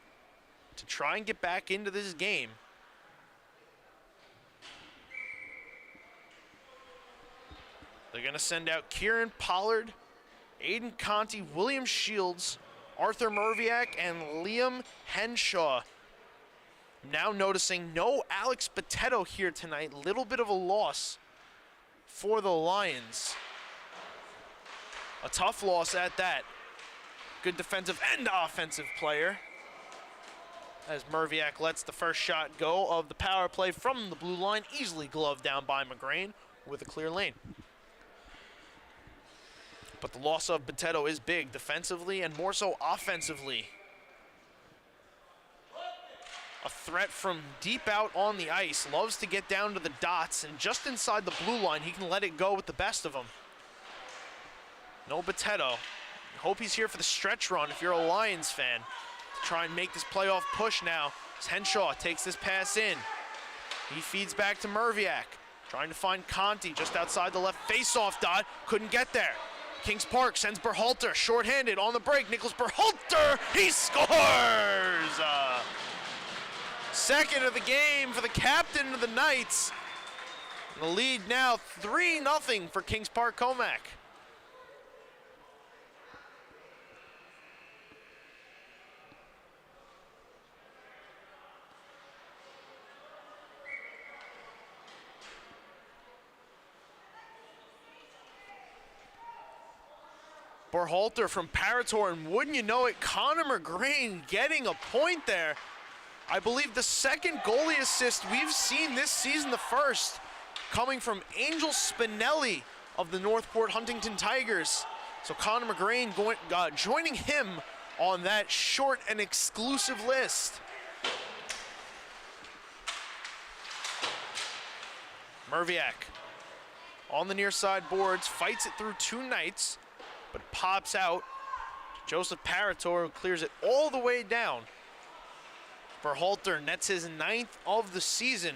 to try and get back into this game. They're going to send out Kieran Pollard, Aiden Conti, William Shields, Arthur Merviak, and Liam Henshaw Now noticing no Alex Botetto here tonight. Little bit of a loss for the Lions. A tough loss at that. Good defensive and offensive player. As Merviak lets the first shot go of the power play from the blue line, easily gloved down by McGrain with a clear lane. But the loss of Botetto is big defensively and more so offensively. A threat from deep out on the ice, loves to get down to the dots, and just inside the blue line, he can let it go with the best of them. No Botetto. Hope he's here for the stretch run if you're a Lions fan. To try and make this playoff push now. As Henshaw takes this pass in. He feeds back to Merviak. Trying to find Conti just outside the left face-off dot. Couldn't get there. Kings Park sends Berhalter shorthanded on the break. Nicholas Berhalter, he scores! Second of the game for the captain of the Knights. The lead now 3-0 for Kings Park Commack. Berhalter from Parator, and wouldn't you know it, Connor McGrain getting a point there. I believe the second goalie assist we've seen this season, the first, coming from Angel Spinelli of the Northport Huntington Tigers. So Connor McGrain joining him on that short and exclusive list. Merviak on the near side boards, fights it through two Knights, but pops out to Joseph Parator, who clears it all the way down. Berhalter nets his 9th of the season.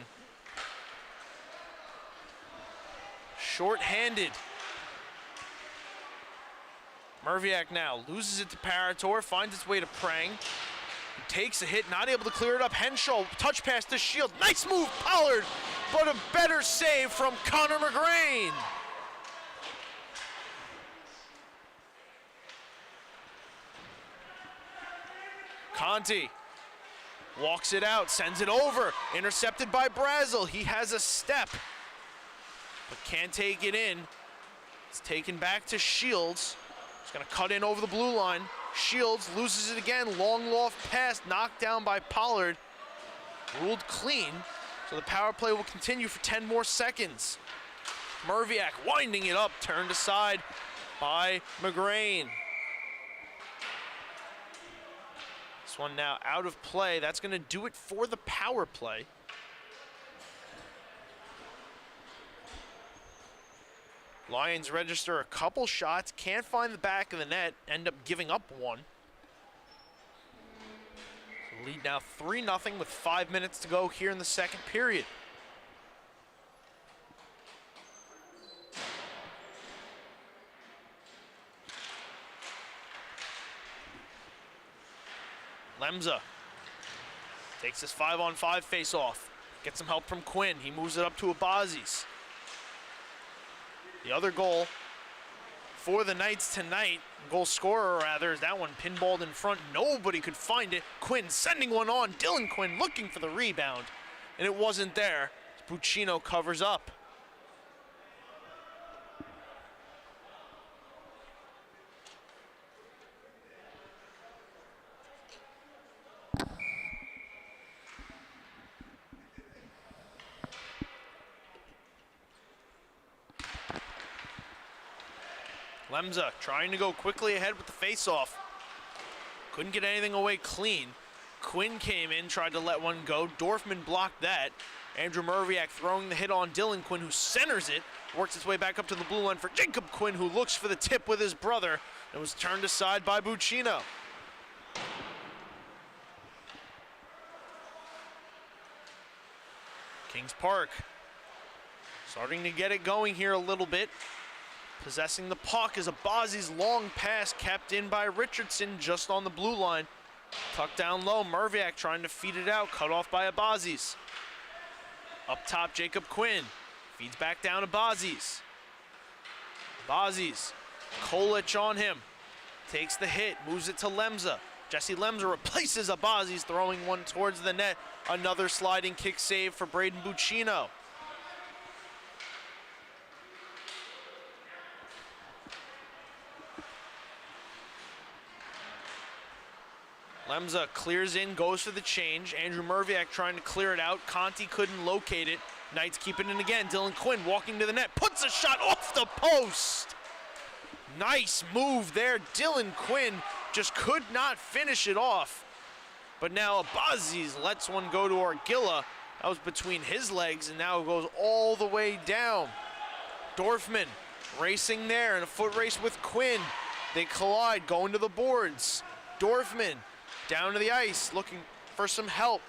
Short-handed. Merviak now loses it to Parator, finds its way to Prang. Takes a hit, not able to clear it up. Henshaw, touch pass to Shields. Nice move, Pollard, but a better save from Connor McGrain. Conti walks it out, sends it over, intercepted by Brazel. He has a step, but can't take it in. It's taken back to Shields. He's gonna cut in over the blue line. Shields loses it again, long loft pass, knocked down by Pollard. Ruled clean, so the power play will continue for 10 more seconds. Merviak winding it up, turned aside by McGrain. This one now out of play. That's going to do it for the power play. Lions register a couple shots, can't find the back of the net, end up giving up one. So lead now 3-0 with 5 minutes to go here in the second period. Lemza takes this 5-on-5 face-off. Gets some help from Quinn. He moves it up to Abazis. The other goal for the Knights tonight, goal scorer rather, is that one pinballed in front. Nobody could find it. Quinn sending one on. Dylan Quinn looking for the rebound, and it wasn't there. Buccino covers up. Lemza trying to go quickly ahead with the face-off. Couldn't get anything away clean. Quinn came in, tried to let one go. Dorfman blocked that. Andrew Merviak throwing the hit on Dylan Quinn, who centers it. Works its way back up to the blue line for Jacob Quinn, who looks for the tip with his brother. It was turned aside by Buccino. Kings Park starting to get it going here a little bit. Possessing the puck is Abazi's long pass kept in by Richardson just on the blue line. Tucked down low, Merviak trying to feed it out, cut off by Abazis. Up top, Jacob Quinn feeds back down to Abazis. Abazis, Kolich on him, takes the hit, moves it to Lemza. Jesse Lemza replaces Abazis, throwing one towards the net. Another sliding kick save for Braden Buccino. Lemza clears in, goes for the change. Andrew Merviak trying to clear it out. Conti couldn't locate it. Knights keeping it again. Dylan Quinn walking to the net, puts a shot off the post. Nice move there. Dylan Quinn just could not finish it off. But now Abazis lets one go to Argilla. That was between his legs, and now it goes all the way down. Dorfman racing there in a foot race with Quinn. They collide, going to the boards. Dorfman down to the ice, looking for some help.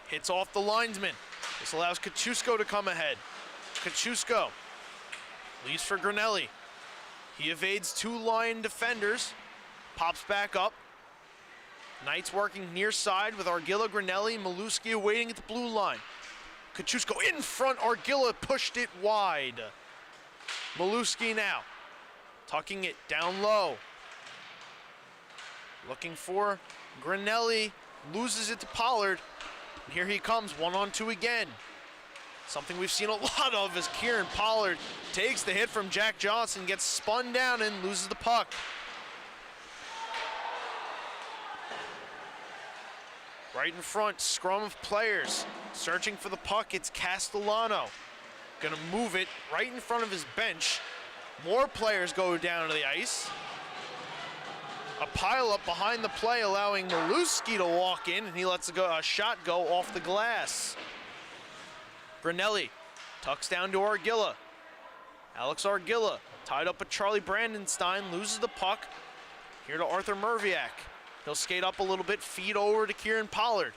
Hits off the linesman. This allows Kachusco to come ahead. Kachusco leaves for Granelli. He evades two line defenders, pops back up. Knights working near side with Argilla, Granelli, Maluski awaiting at the blue line. Kachusco in front, Argilla pushed it wide. Maluski now, tucking it down low. Looking for Granelli, loses it to Pollard. And here he comes, 1-on-2 again. Something we've seen a lot of as Kieran Pollard takes the hit from Jack Johnson, gets spun down and loses the puck. Right in front, scrum of players. Searching for the puck, it's Castellano. Gonna move it right in front of his bench. More players go down to the ice. A pile-up behind the play, allowing Maluski to walk in, and he lets a shot go off the glass. Granelli tucks down to Argilla. Alex Argilla tied up with Charlie Brandenstein, loses the puck. Here to Arthur Merviak. He'll skate up a little bit, feed over to Kieran Pollard.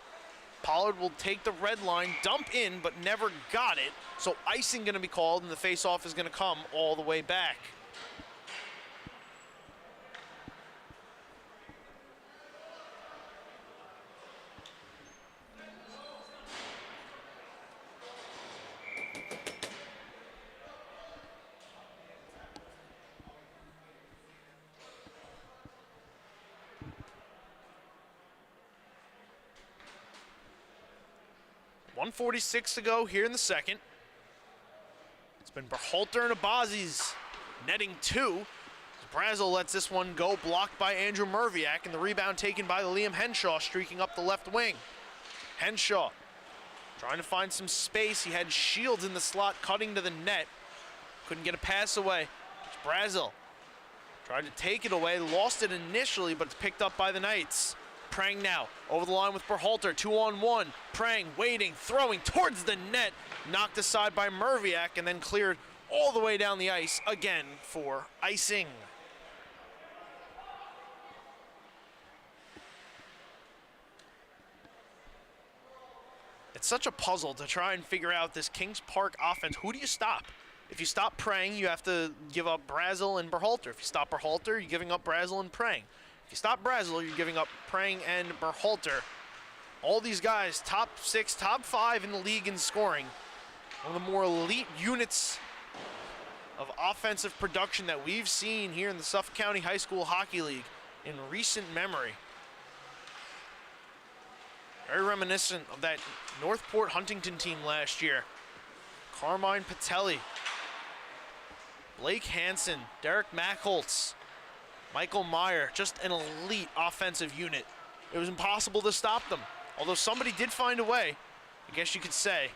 Pollard will take the red line, dump in, but never got it. So icing gonna be called, and the face-off is gonna come all the way back. .146 to go here in the second. It's been Berhalter and Abazis netting two. Brazel lets this one go, blocked by Andrew Merviak, and the rebound taken by Liam Henshaw, streaking up the left wing. Henshaw trying to find some space. He had Shields in the slot, cutting to the net. Couldn't get a pass away. It's Brazel. Tried to take it away, lost it initially, but it's picked up by the Knights. Prang now, over the line with Berhalter, 2-on-1. Prang waiting, throwing towards the net, knocked aside by Merviak, and then cleared all the way down the ice again for icing. It's such a puzzle to try and figure out this Kings Park offense. Who do you stop? If you stop Prang, you have to give up Brazel and Berhalter. If you stop Berhalter, you're giving up Brazel and Prang. If you stop Brazel, you're giving up Prang and Berhalter. All these guys, top 6, top 5 in the league in scoring. One of the more elite units of offensive production that we've seen here in the Suffolk County High School Hockey League in recent memory. Very reminiscent of that Northport Huntington team last year. Carmine Patelli, Blake Hansen, Derek Mackholtz, Michael Meyer, just an elite offensive unit. It was impossible to stop them, although somebody did find a way, I guess you could say.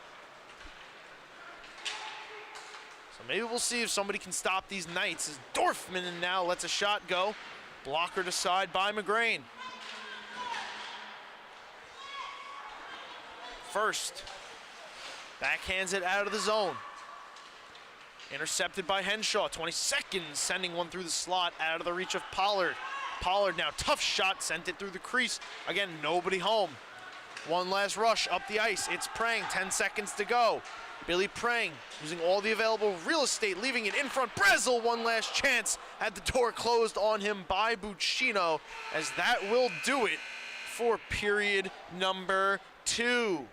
So maybe we'll see if somebody can stop these Knights as Dorfman now lets a shot go. Blocker to side by McGrain. First, backhands it out of the zone. Intercepted by Henshaw, 20 seconds, sending one through the slot out of the reach of Pollard. Pollard now, tough shot, sent it through the crease. Again, nobody home. One last rush up the ice. It's Prang, 10 seconds to go. Billy Prang using all the available real estate, leaving it in front. Brazel, one last chance. Had the door closed on him by Buccino, as that will do it for period number 2.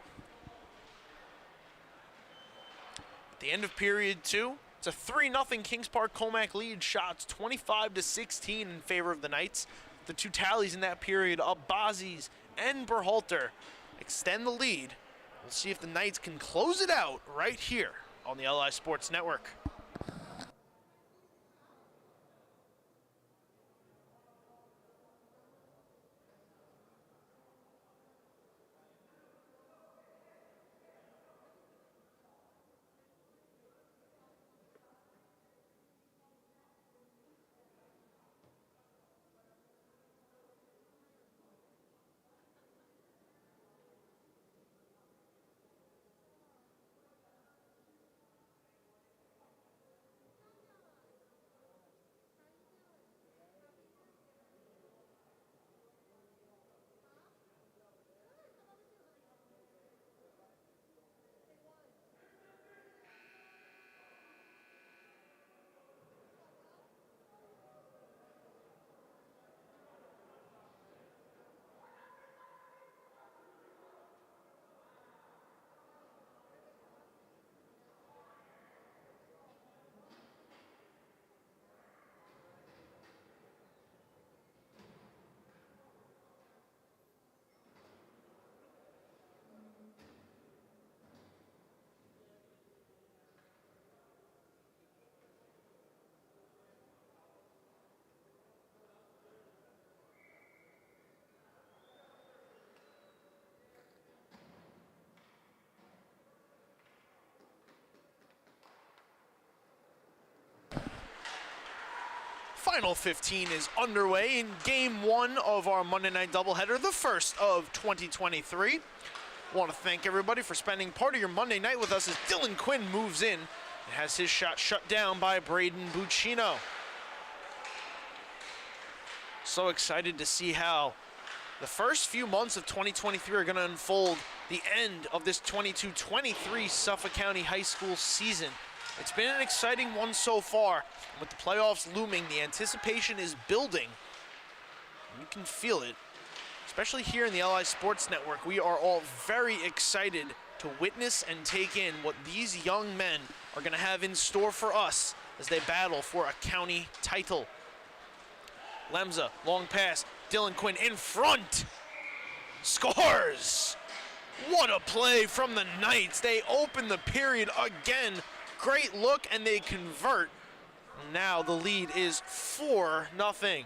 At the end of period 2, it's a 3-0 Kings Park Commack lead. Shots 25-16 in favor of the Knights. The two tallies in that period, Abazis and Berhalter extend the lead. We'll see if the Knights can close it out right here on the LI Sports Network. Final 15 is underway in Game 1 of our Monday night doubleheader, the first of 2023. I want to thank everybody for spending part of your Monday night with us as Dylan Quinn moves in and has his shot shut down by Braden Buccino. So excited to see how the first few months of 2023 are going to unfold, the end of this 22-23 Suffolk County High School season. It's been an exciting one so far. With the playoffs looming, the anticipation is building. You can feel it, especially here in the LI Sports Network. We are all very excited to witness and take in what these young men are going to have in store for us as they battle for a county title. Lemza, long pass, Dylan Quinn in front, scores! What a play from the Knights. They open the period again. Great look, and they convert. Now the lead is 4-0.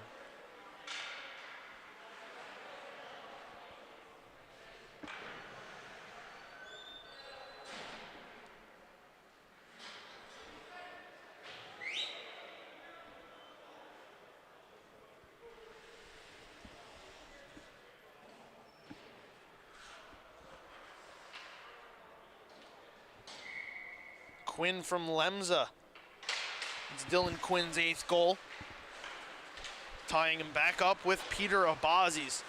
Quinn from Lemza. It's Dylan Quinn's 8th goal. Tying him back up with Peter Abazi's.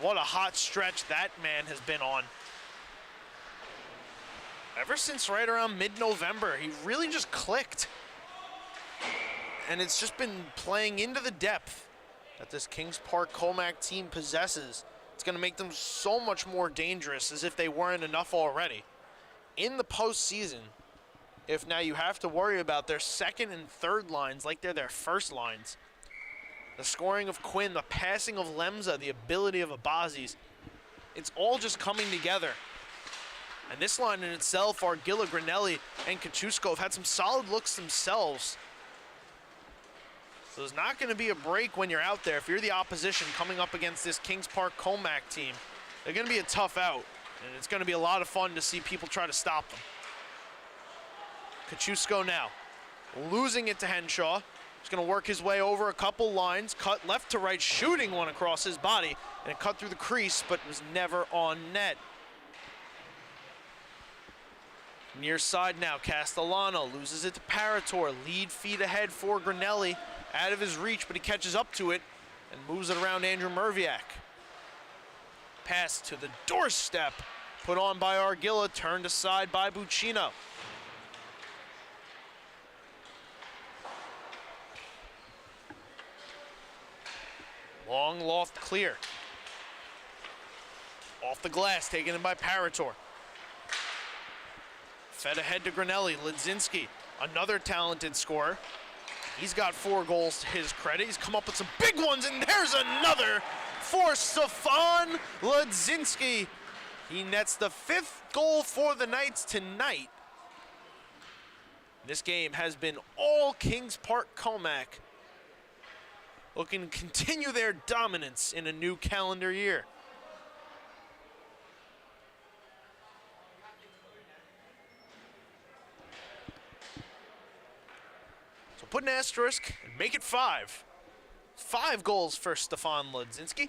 What a hot stretch that man has been on. Ever since right around mid-November, he really just clicked. And it's just been playing into the depth that this Kings Park Commack team possesses. It's going to make them so much more dangerous, as if they weren't enough already. In the postseason, if now you have to worry about their second and third lines like they're their first lines. The scoring of Quinn, the passing of Lemza, the ability of Abazi's, it's all just coming together. And this line in itself, Argilla, Granelli, and Kachusko have had some solid looks themselves. So there's not going to be a break when you're out there. If you're the opposition coming up against this Kings Park Commack team, they're going to be a tough out. And it's going to be a lot of fun to see people try to stop them. Kachusko now, losing it to Henshaw. He's going to work his way over a couple lines, cut left to right, shooting one across his body, and it cut through the crease, but was never on net. Near side now, Castellano loses it to Parator. Lead feet ahead for Granelli, out of his reach, but he catches up to it and moves it around Andrew Merviak. Pass to the doorstep, put on by Argilla, turned aside by Buccino. Long loft clear. Off the glass, taken in by Parator. Fed ahead to Granelli. Ledzinski, another talented scorer. He's got 4 goals to his credit. He's come up with some big ones, and there's another for Stefan Ledzinski. He nets the 5th goal for the Knights tonight. This game has been all Kings Park Commack, looking to continue their dominance in a new calendar year. So put an asterisk and make it 5. 5 goals for Stefan Ledzinski.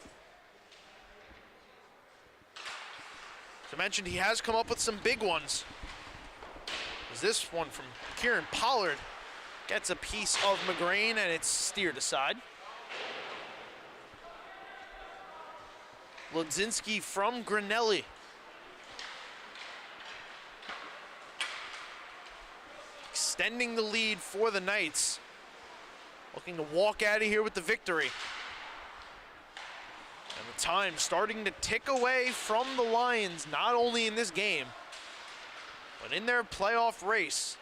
As I mentioned, he has come up with some big ones. As this one from Kieran Pollard gets a piece of McGrain and it's steered aside. Ledzinski from Granelli. Extending the lead for the Knights. Looking to walk out of here with the victory. And the time starting to tick away from the Lions, not only in this game, but in their playoff race.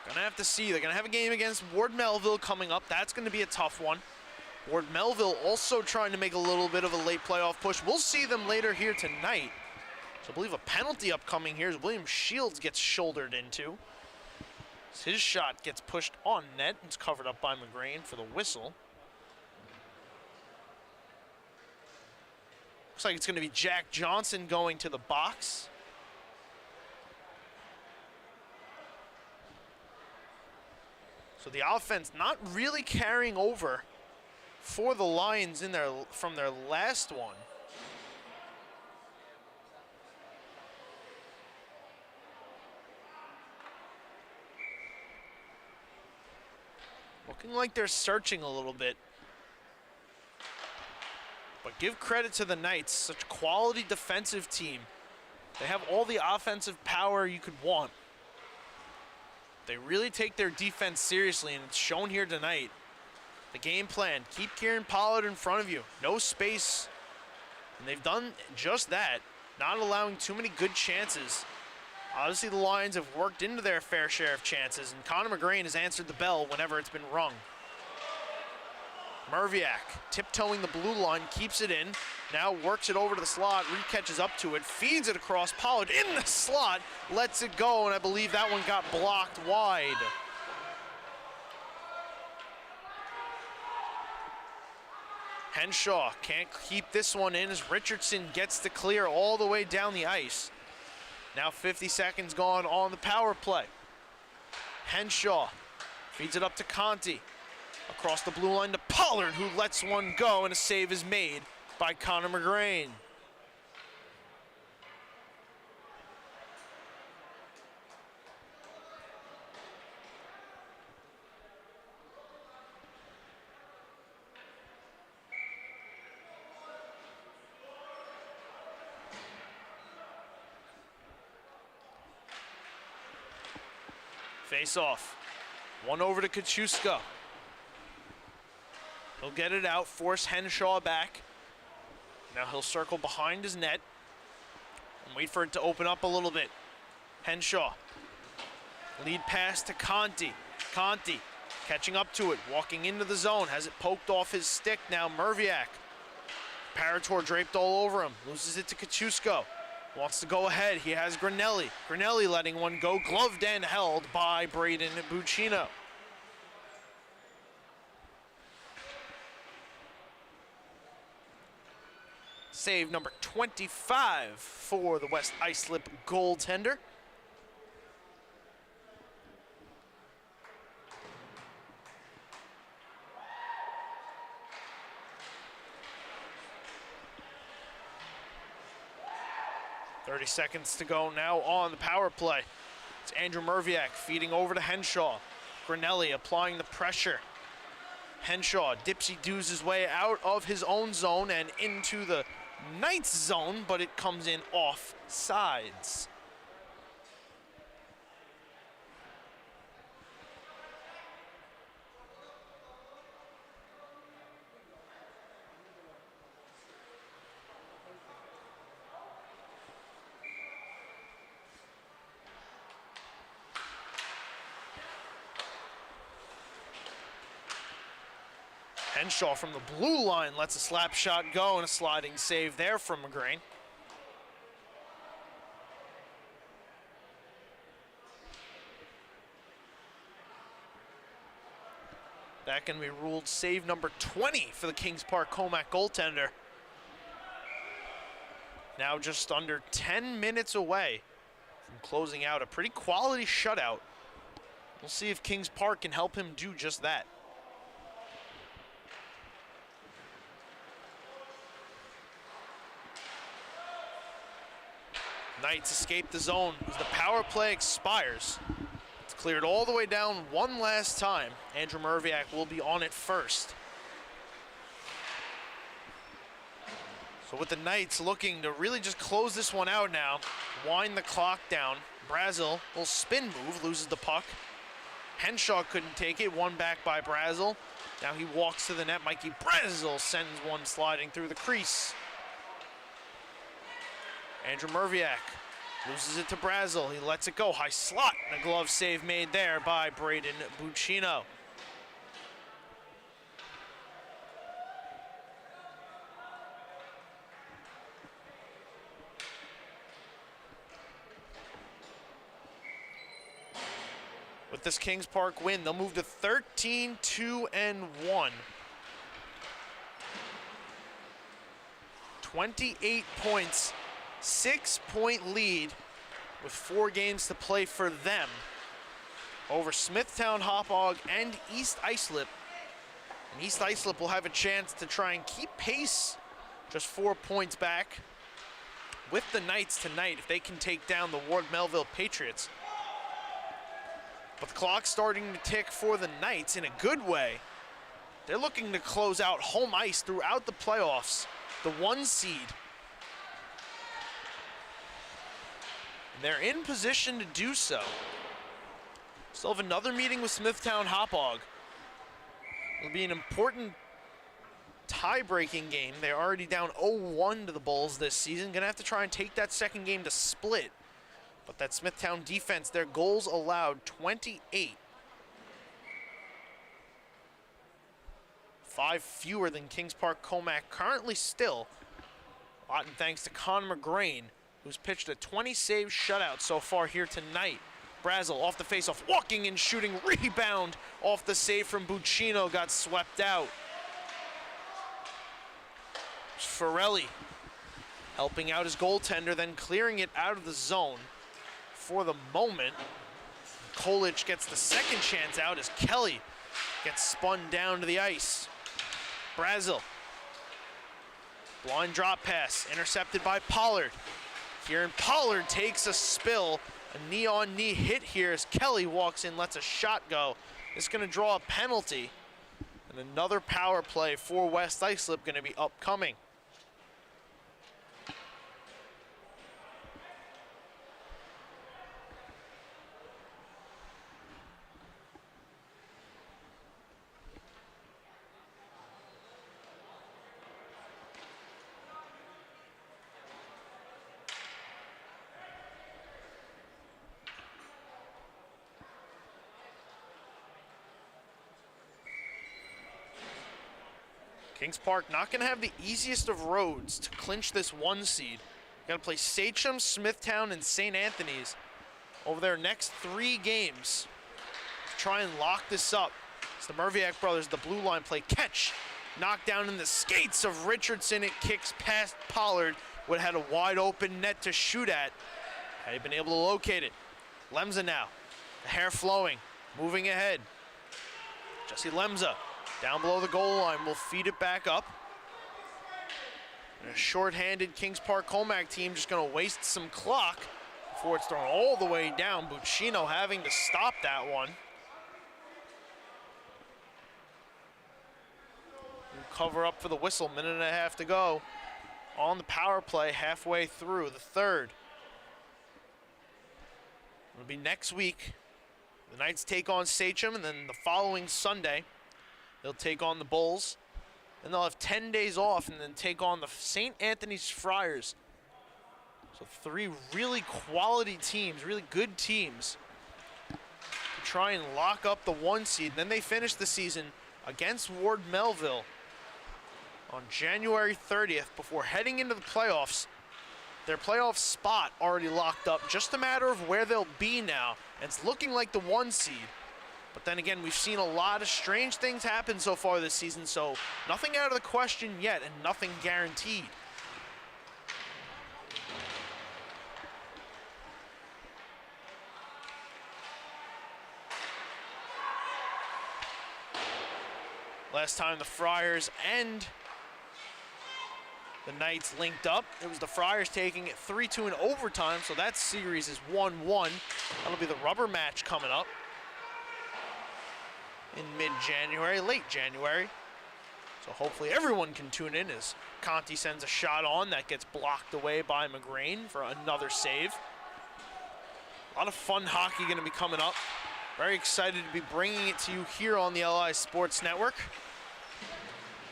Gonna have to see. They're gonna have a game against Ward Melville coming up. That's gonna be a tough one. Ward Melville also trying to make a little bit of a late playoff push. We'll see them later here tonight. So I believe a penalty upcoming here as William Shields gets shouldered into. His shot gets pushed on net. It's covered up by McGrain for the whistle. Looks like it's going to be Jack Johnson going to the box. So the offense not really carrying over for the Lions in from their last one. Looking like they're searching a little bit. But give credit to the Knights, such a quality defensive team. They have all the offensive power you could want. They really take their defense seriously, and it's shown here tonight. The game plan, keep Kieran Pollard in front of you. No space. And they've done just that, not allowing too many good chances. Obviously, the Lions have worked into their fair share of chances, and Connor McGrain has answered the bell whenever it's been rung. Merviak, tiptoeing the blue line, keeps it in. Now works it over to the slot, re-catches up to it, feeds it across Pollard in the slot, lets it go, and I believe that one got blocked wide. Henshaw can't keep this one in as Richardson gets the clear all the way down the ice. Now 50 seconds gone on the power play. Henshaw feeds it up to Conti. Across the blue line to Pollard, who lets one go, and a save is made by Connor McGrain. Face off. One over to Kachuska. He'll get it out, force Henshaw back. Now he'll circle behind his net and wait for it to open up a little bit. Henshaw. Lead pass to Conti. Conti catching up to it, walking into the zone, has it poked off his stick now. Merviak. Parator draped all over him, loses it to Kachuska. Wants to go ahead, he has Granelli. Granelli letting one go, gloved and held by Braden Buccino. Save number 25 for the West Islip goaltender. .30 seconds to go now on the power play. It's Andrew Merviak feeding over to Henshaw. Granelli applying the pressure. Henshaw dipsy-doos his way out of his own zone and into the Knights zone, but it comes in off sides. Henshaw from the blue line lets a slap shot go, and a sliding save there from McGrain. That can be ruled save number 20 for the Kings Park Commack goaltender. Now just under 10 minutes away from closing out a pretty quality shutout. We'll see if Kings Park can help him do just that. Knights escape the zone as the power play expires. It's cleared all the way down one last time. Andrew Merviak will be on it first. So with the Knights looking to really just close this one out now, wind the clock down. Brazel will spin move, loses the puck. Henshaw couldn't take it, won back by Brazel. Now he walks to the net. Mikey Brazel sends one sliding through the crease. Andrew Merviak loses it to Brazel. He lets it go. High slot. And a glove save made there by Braden Buccino. With this Kings Park win, they'll move to 13-2-1. 28 points. 6-point lead with 4 games to play for them over Smithtown, Hauppauge, and East Islip. And East Islip will have a chance to try and keep pace, just 4 points back, with the Knights tonight if they can take down the Ward Melville Patriots. But the clock's starting to tick for the Knights in a good way. They're looking to close out home ice throughout the playoffs, the 1 seed. They're in position to do so. Still have another meeting with Smithtown Hauppauge. It'll be an important tie-breaking game. They're already down 0-1 to the Bulls this season. Gonna have to try and take that second game to split. But that Smithtown defense, their goals allowed 28. 5 fewer than Kings Park Commack currently still. A lot in thanks to Connor McGrain, who's pitched a 20-save shutout so far here tonight. Brazel off the faceoff, walking and shooting, rebound off the save from Buccino, got swept out. Forelli helping out his goaltender, then clearing it out of the zone for the moment. Kolich gets the second chance out as Kelly gets spun down to the ice. Brazel, blind drop pass, intercepted by Pollard. Kieran Pollard takes a spill, a knee-on-knee hit here as Kelly walks in, lets a shot go. It's going to draw a penalty, and another power play for West Islip going to be upcoming. Kings Park not going to have the easiest of roads to clinch this 1 seed. Got to play Sachem, Smithtown, and St. Anthony's over their next 3 games to try and lock this up. It's the Merviak brothers, the blue line play catch. Knocked down in the skates of Richardson. It kicks past Pollard. Would have had a wide open net to shoot at. Had he been able to locate it. Lemza now. The hair flowing. Moving ahead. Jesse Lemza. Down below the goal line, will feed it back up. And a short-handed Kings Park Commack team just going to waste some clock before it's thrown all the way down. Buccino having to stop that one. We'll cover up for the whistle, 1.5 minutes to go on the power play, halfway through the 3rd. It'll be next week. The Knights take on Sachem, and then the following Sunday, they'll take on the Bulls, and they'll have 10 days off and then take on the St. Anthony's Friars. So 3 really quality teams, really good teams to try and lock up the 1 seed. And then they finish the season against Ward Melville on January 30th before heading into the playoffs. Their playoff spot already locked up, just a matter of where they'll be now. And it's looking like the 1 seed. But then again, we've seen a lot of strange things happen so far this season, so nothing out of the question yet and nothing guaranteed. Last time the Friars and the Knights linked up, it was the Friars taking it 3-2 in overtime, so that series is 1-1. That'll be the rubber match coming up in mid-January, late January. So hopefully everyone can tune in as Conti sends a shot on that gets blocked away by McGrain for another save. A lot of fun hockey going to be coming up. Very excited to be bringing it to you here on the LI Sports Network.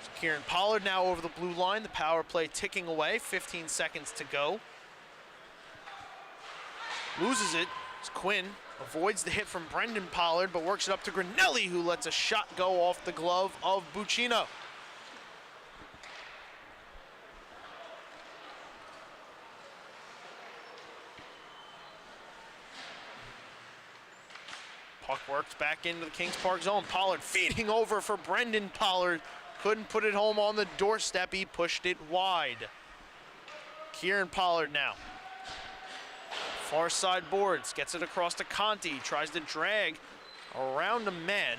So Kieran Pollard now over the blue line, the power play ticking away, 15 seconds to go. Loses it, it's Quinn. Avoids the hit from Brendan Pollard, but works it up to Grinelli, who lets a shot go off the glove of Buccino. Puck works back into the Kings Park zone. Pollard feeding over for Brendan Pollard. Couldn't put it home on the doorstep. He pushed it wide. Kieran Pollard now. Far side boards, gets it across to Conti, tries to drag around a man,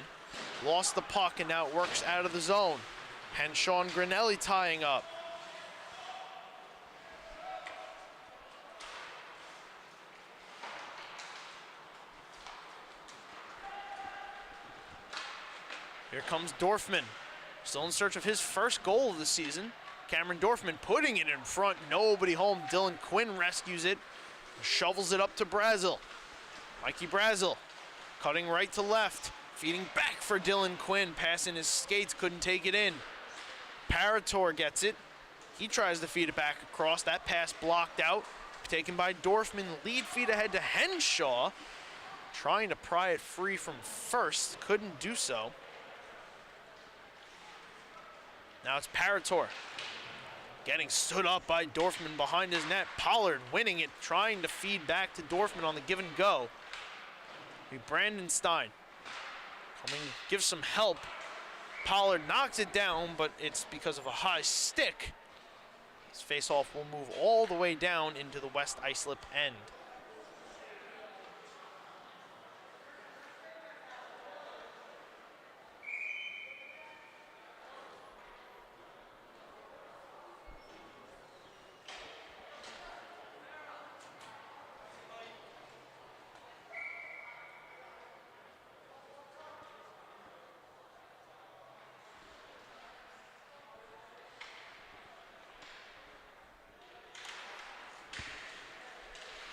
lost the puck and now it works out of the zone. Henshaw and Grinelli tying up. Here comes Dorfman, still in search of his first goal of the season. Cameron Dorfman putting it in front, nobody home. Dylan Quinn rescues it. Shovels it up to Brazel. Mikey Brazel cutting right to left, feeding back for Dylan Quinn, passing his skates, couldn't take it in. Parator gets it. He tries to feed it back across. That pass blocked out, taken by Dorfman. Lead feed ahead to Henshaw, trying to pry it free from first, couldn't do so. Now it's Parator. Getting stood up by Dorfman behind his net. Pollard winning it, trying to feed back to Dorfman on the give and go. Brandon Stein coming, gives some help. Pollard knocks it down, but it's because of a high stick. This face-off will move all the way down into the West Islip end.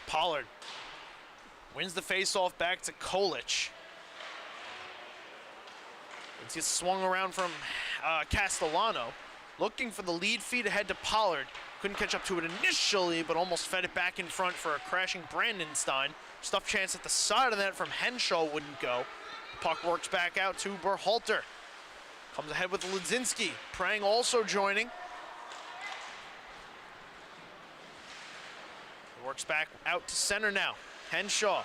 Pollard wins the faceoff back to Kolich. It gets swung around from Castellano, looking for the lead feed ahead to Pollard. Couldn't catch up to it initially, but almost fed it back in front for a crashing Brandon Stein. Stuff chance at the side of that from Henshaw wouldn't go. Puck works back out to Berhalter. Comes ahead with Ledzinski. Prang also joining. Works back out to center now. Henshaw,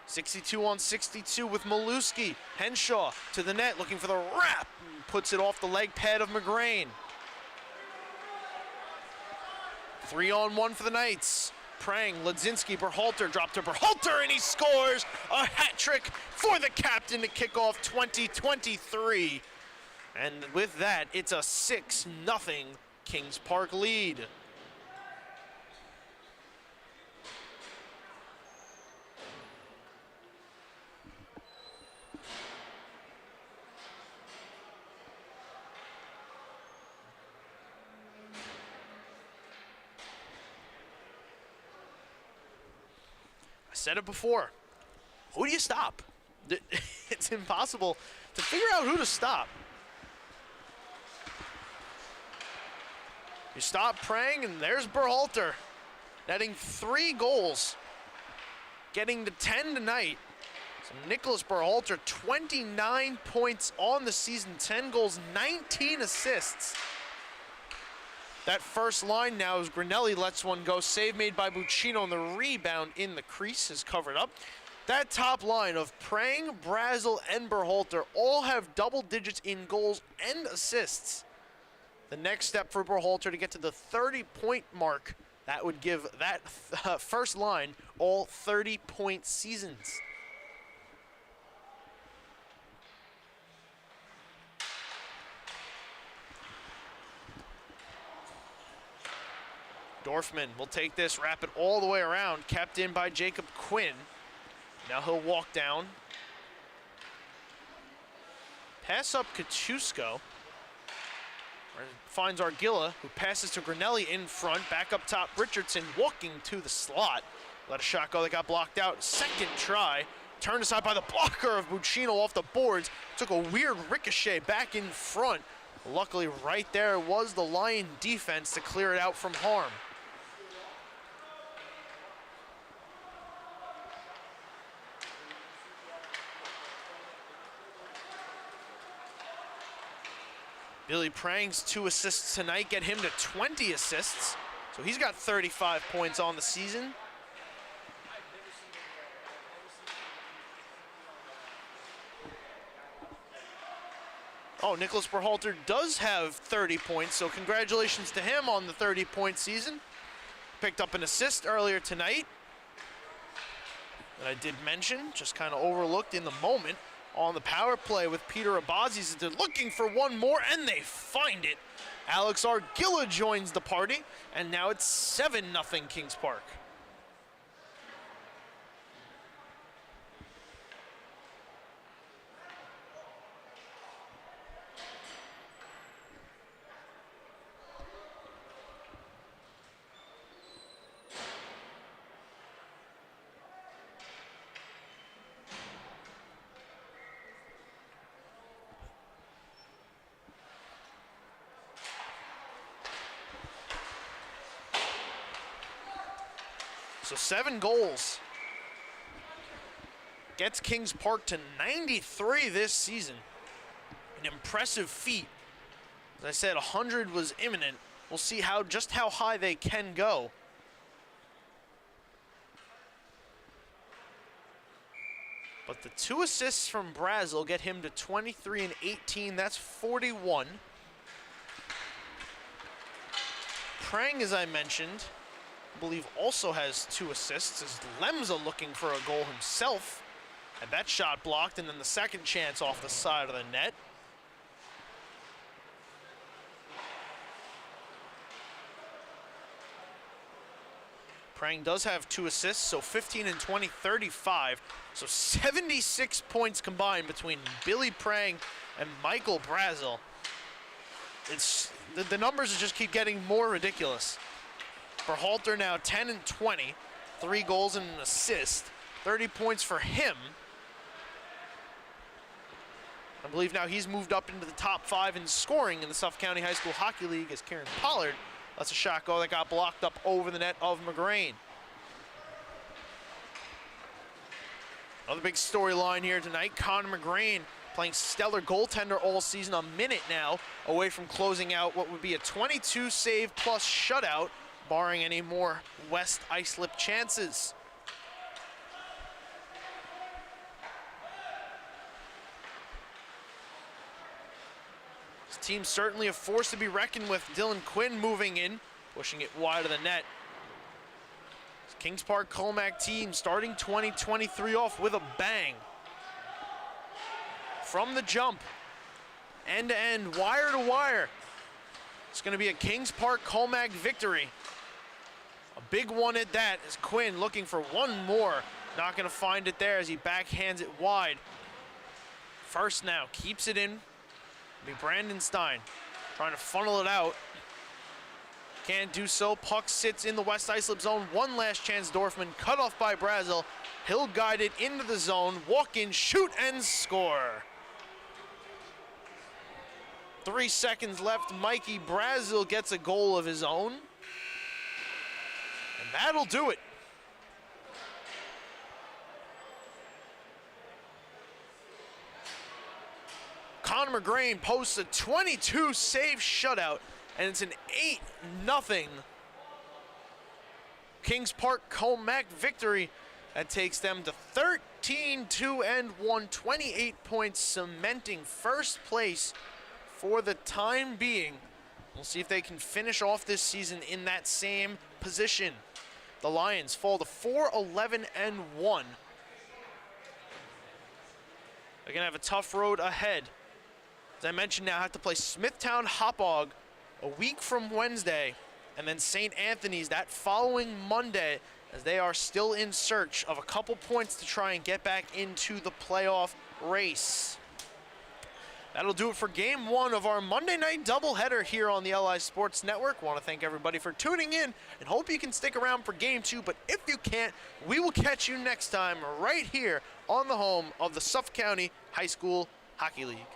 62 on 62 with Maluski. Henshaw to the net, looking for the wrap. Puts it off the leg pad of McGrain. 3-on-1 for the Knights. Prang, Ledzinski, Berhalter, drop to Berhalter, and he scores a hat trick for the captain to kick off 2023. And with that, it's a 6-0 Kings Park lead. Said it before, who do you stop? It's impossible to figure out who to stop. You stop Prang, and there's Berhalter, netting 3 goals, getting to 10 tonight. So Nicholas Berhalter, 29 points on the season, 10 goals, 19 assists. That first line now as Grinelli lets one go. Save made by Buccino, and the rebound in the crease is covered up. That top line of Prang, Brazel, and Berhalter all have double digits in goals and assists. The next step for Berhalter to get to the 30-point mark, that would give that first line all 30-point seasons. Dorfman will take this, wrap it all the way around, kept in by Jacob Quinn. Now he'll walk down. Pass up Katusko. Finds Argilla, who passes to Grinelli in front. Back up top, Richardson walking to the slot. Let a shot go that got blocked out. Second try. Turned aside by the blocker of Buccino off the boards. Took a weird ricochet back in front. Luckily, right there was the Lion defense to clear it out from harm. Billy Prang's 2 assists tonight get him to 20 assists. So he's got 35 points on the season. Oh, Nicholas Berhalter does have 30 points, so congratulations to him on the 30-point season. Picked up an assist earlier tonight that I did mention, just kind of overlooked in the moment. On the power play with Peter Abazis, they're looking for one more, and they find it. Alex Argilla joins the party, and now it's 7-0 Kings Park. So 7 goals. Gets Kings Park to 93 this season. An impressive feat. As I said, 100 was imminent. We'll see just how high they can go. But the 2 assists from Brazel get him to 23 and 18. That's 41. Prang, as I mentioned, I believe also has 2 assists, as Lemza looking for a goal himself. Had that shot blocked, and then the second chance off the side of the net. Prang does have 2 assists, so 15 and 20, 35. So 76 points combined between Billy Prang and Michael Brazel. It's the numbers just keep getting more ridiculous. Berhalter now 10 and 20, 3 goals and an assist, 30 points for him. I believe now he's moved up into the top 5 in scoring in the Suffolk County High School Hockey League as Kieran Pollard lets a shot go that got blocked up over the net of McGrain. Another big storyline here tonight, Connor McGrain playing stellar goaltender all season, a minute now away from closing out what would be a 22 save plus shutout, barring any more West Islip chances. This team's certainly a force to be reckoned with. Dylan Quinn moving in, pushing it wide of the net. This Kings Park Commack team starting 2023 off with a bang. From the jump, end to end, wire to wire. It's going to be a Kings Park Commack victory. A big one at that, as Quinn looking for one more. Not going to find it there as he backhands it wide. First now, keeps it in. It'll be Brandon Stein trying to funnel it out. Can't do so. Puck sits in the West Islip zone. One last chance, Dorfman cut off by Brazel. He'll guide it into the zone, walk in, shoot, and score. 3 seconds left. Mikey Brazel gets a goal of his own. And that'll do it. Connor McGrain posts a 22-save shutout, and it's an 8-0 Kings Park Commack victory that takes them to 13-2-1, 28 points, cementing first place for the time being. We'll see if they can finish off this season in that same position. The Lions fall to 4-11-1. They're gonna have a tough road ahead. As I mentioned, now have to play Smithtown Hauppauge a week from Wednesday, and then St. Anthony's that following Monday, as they are still in search of a couple points to try and get back into the playoff race. That'll do it for game one of our Monday night doubleheader here on the LI Sports Network. Want to thank everybody for tuning in and hope you can stick around for game two, but if you can't, we will catch you next time right here on the home of the Suffolk County High School Hockey League.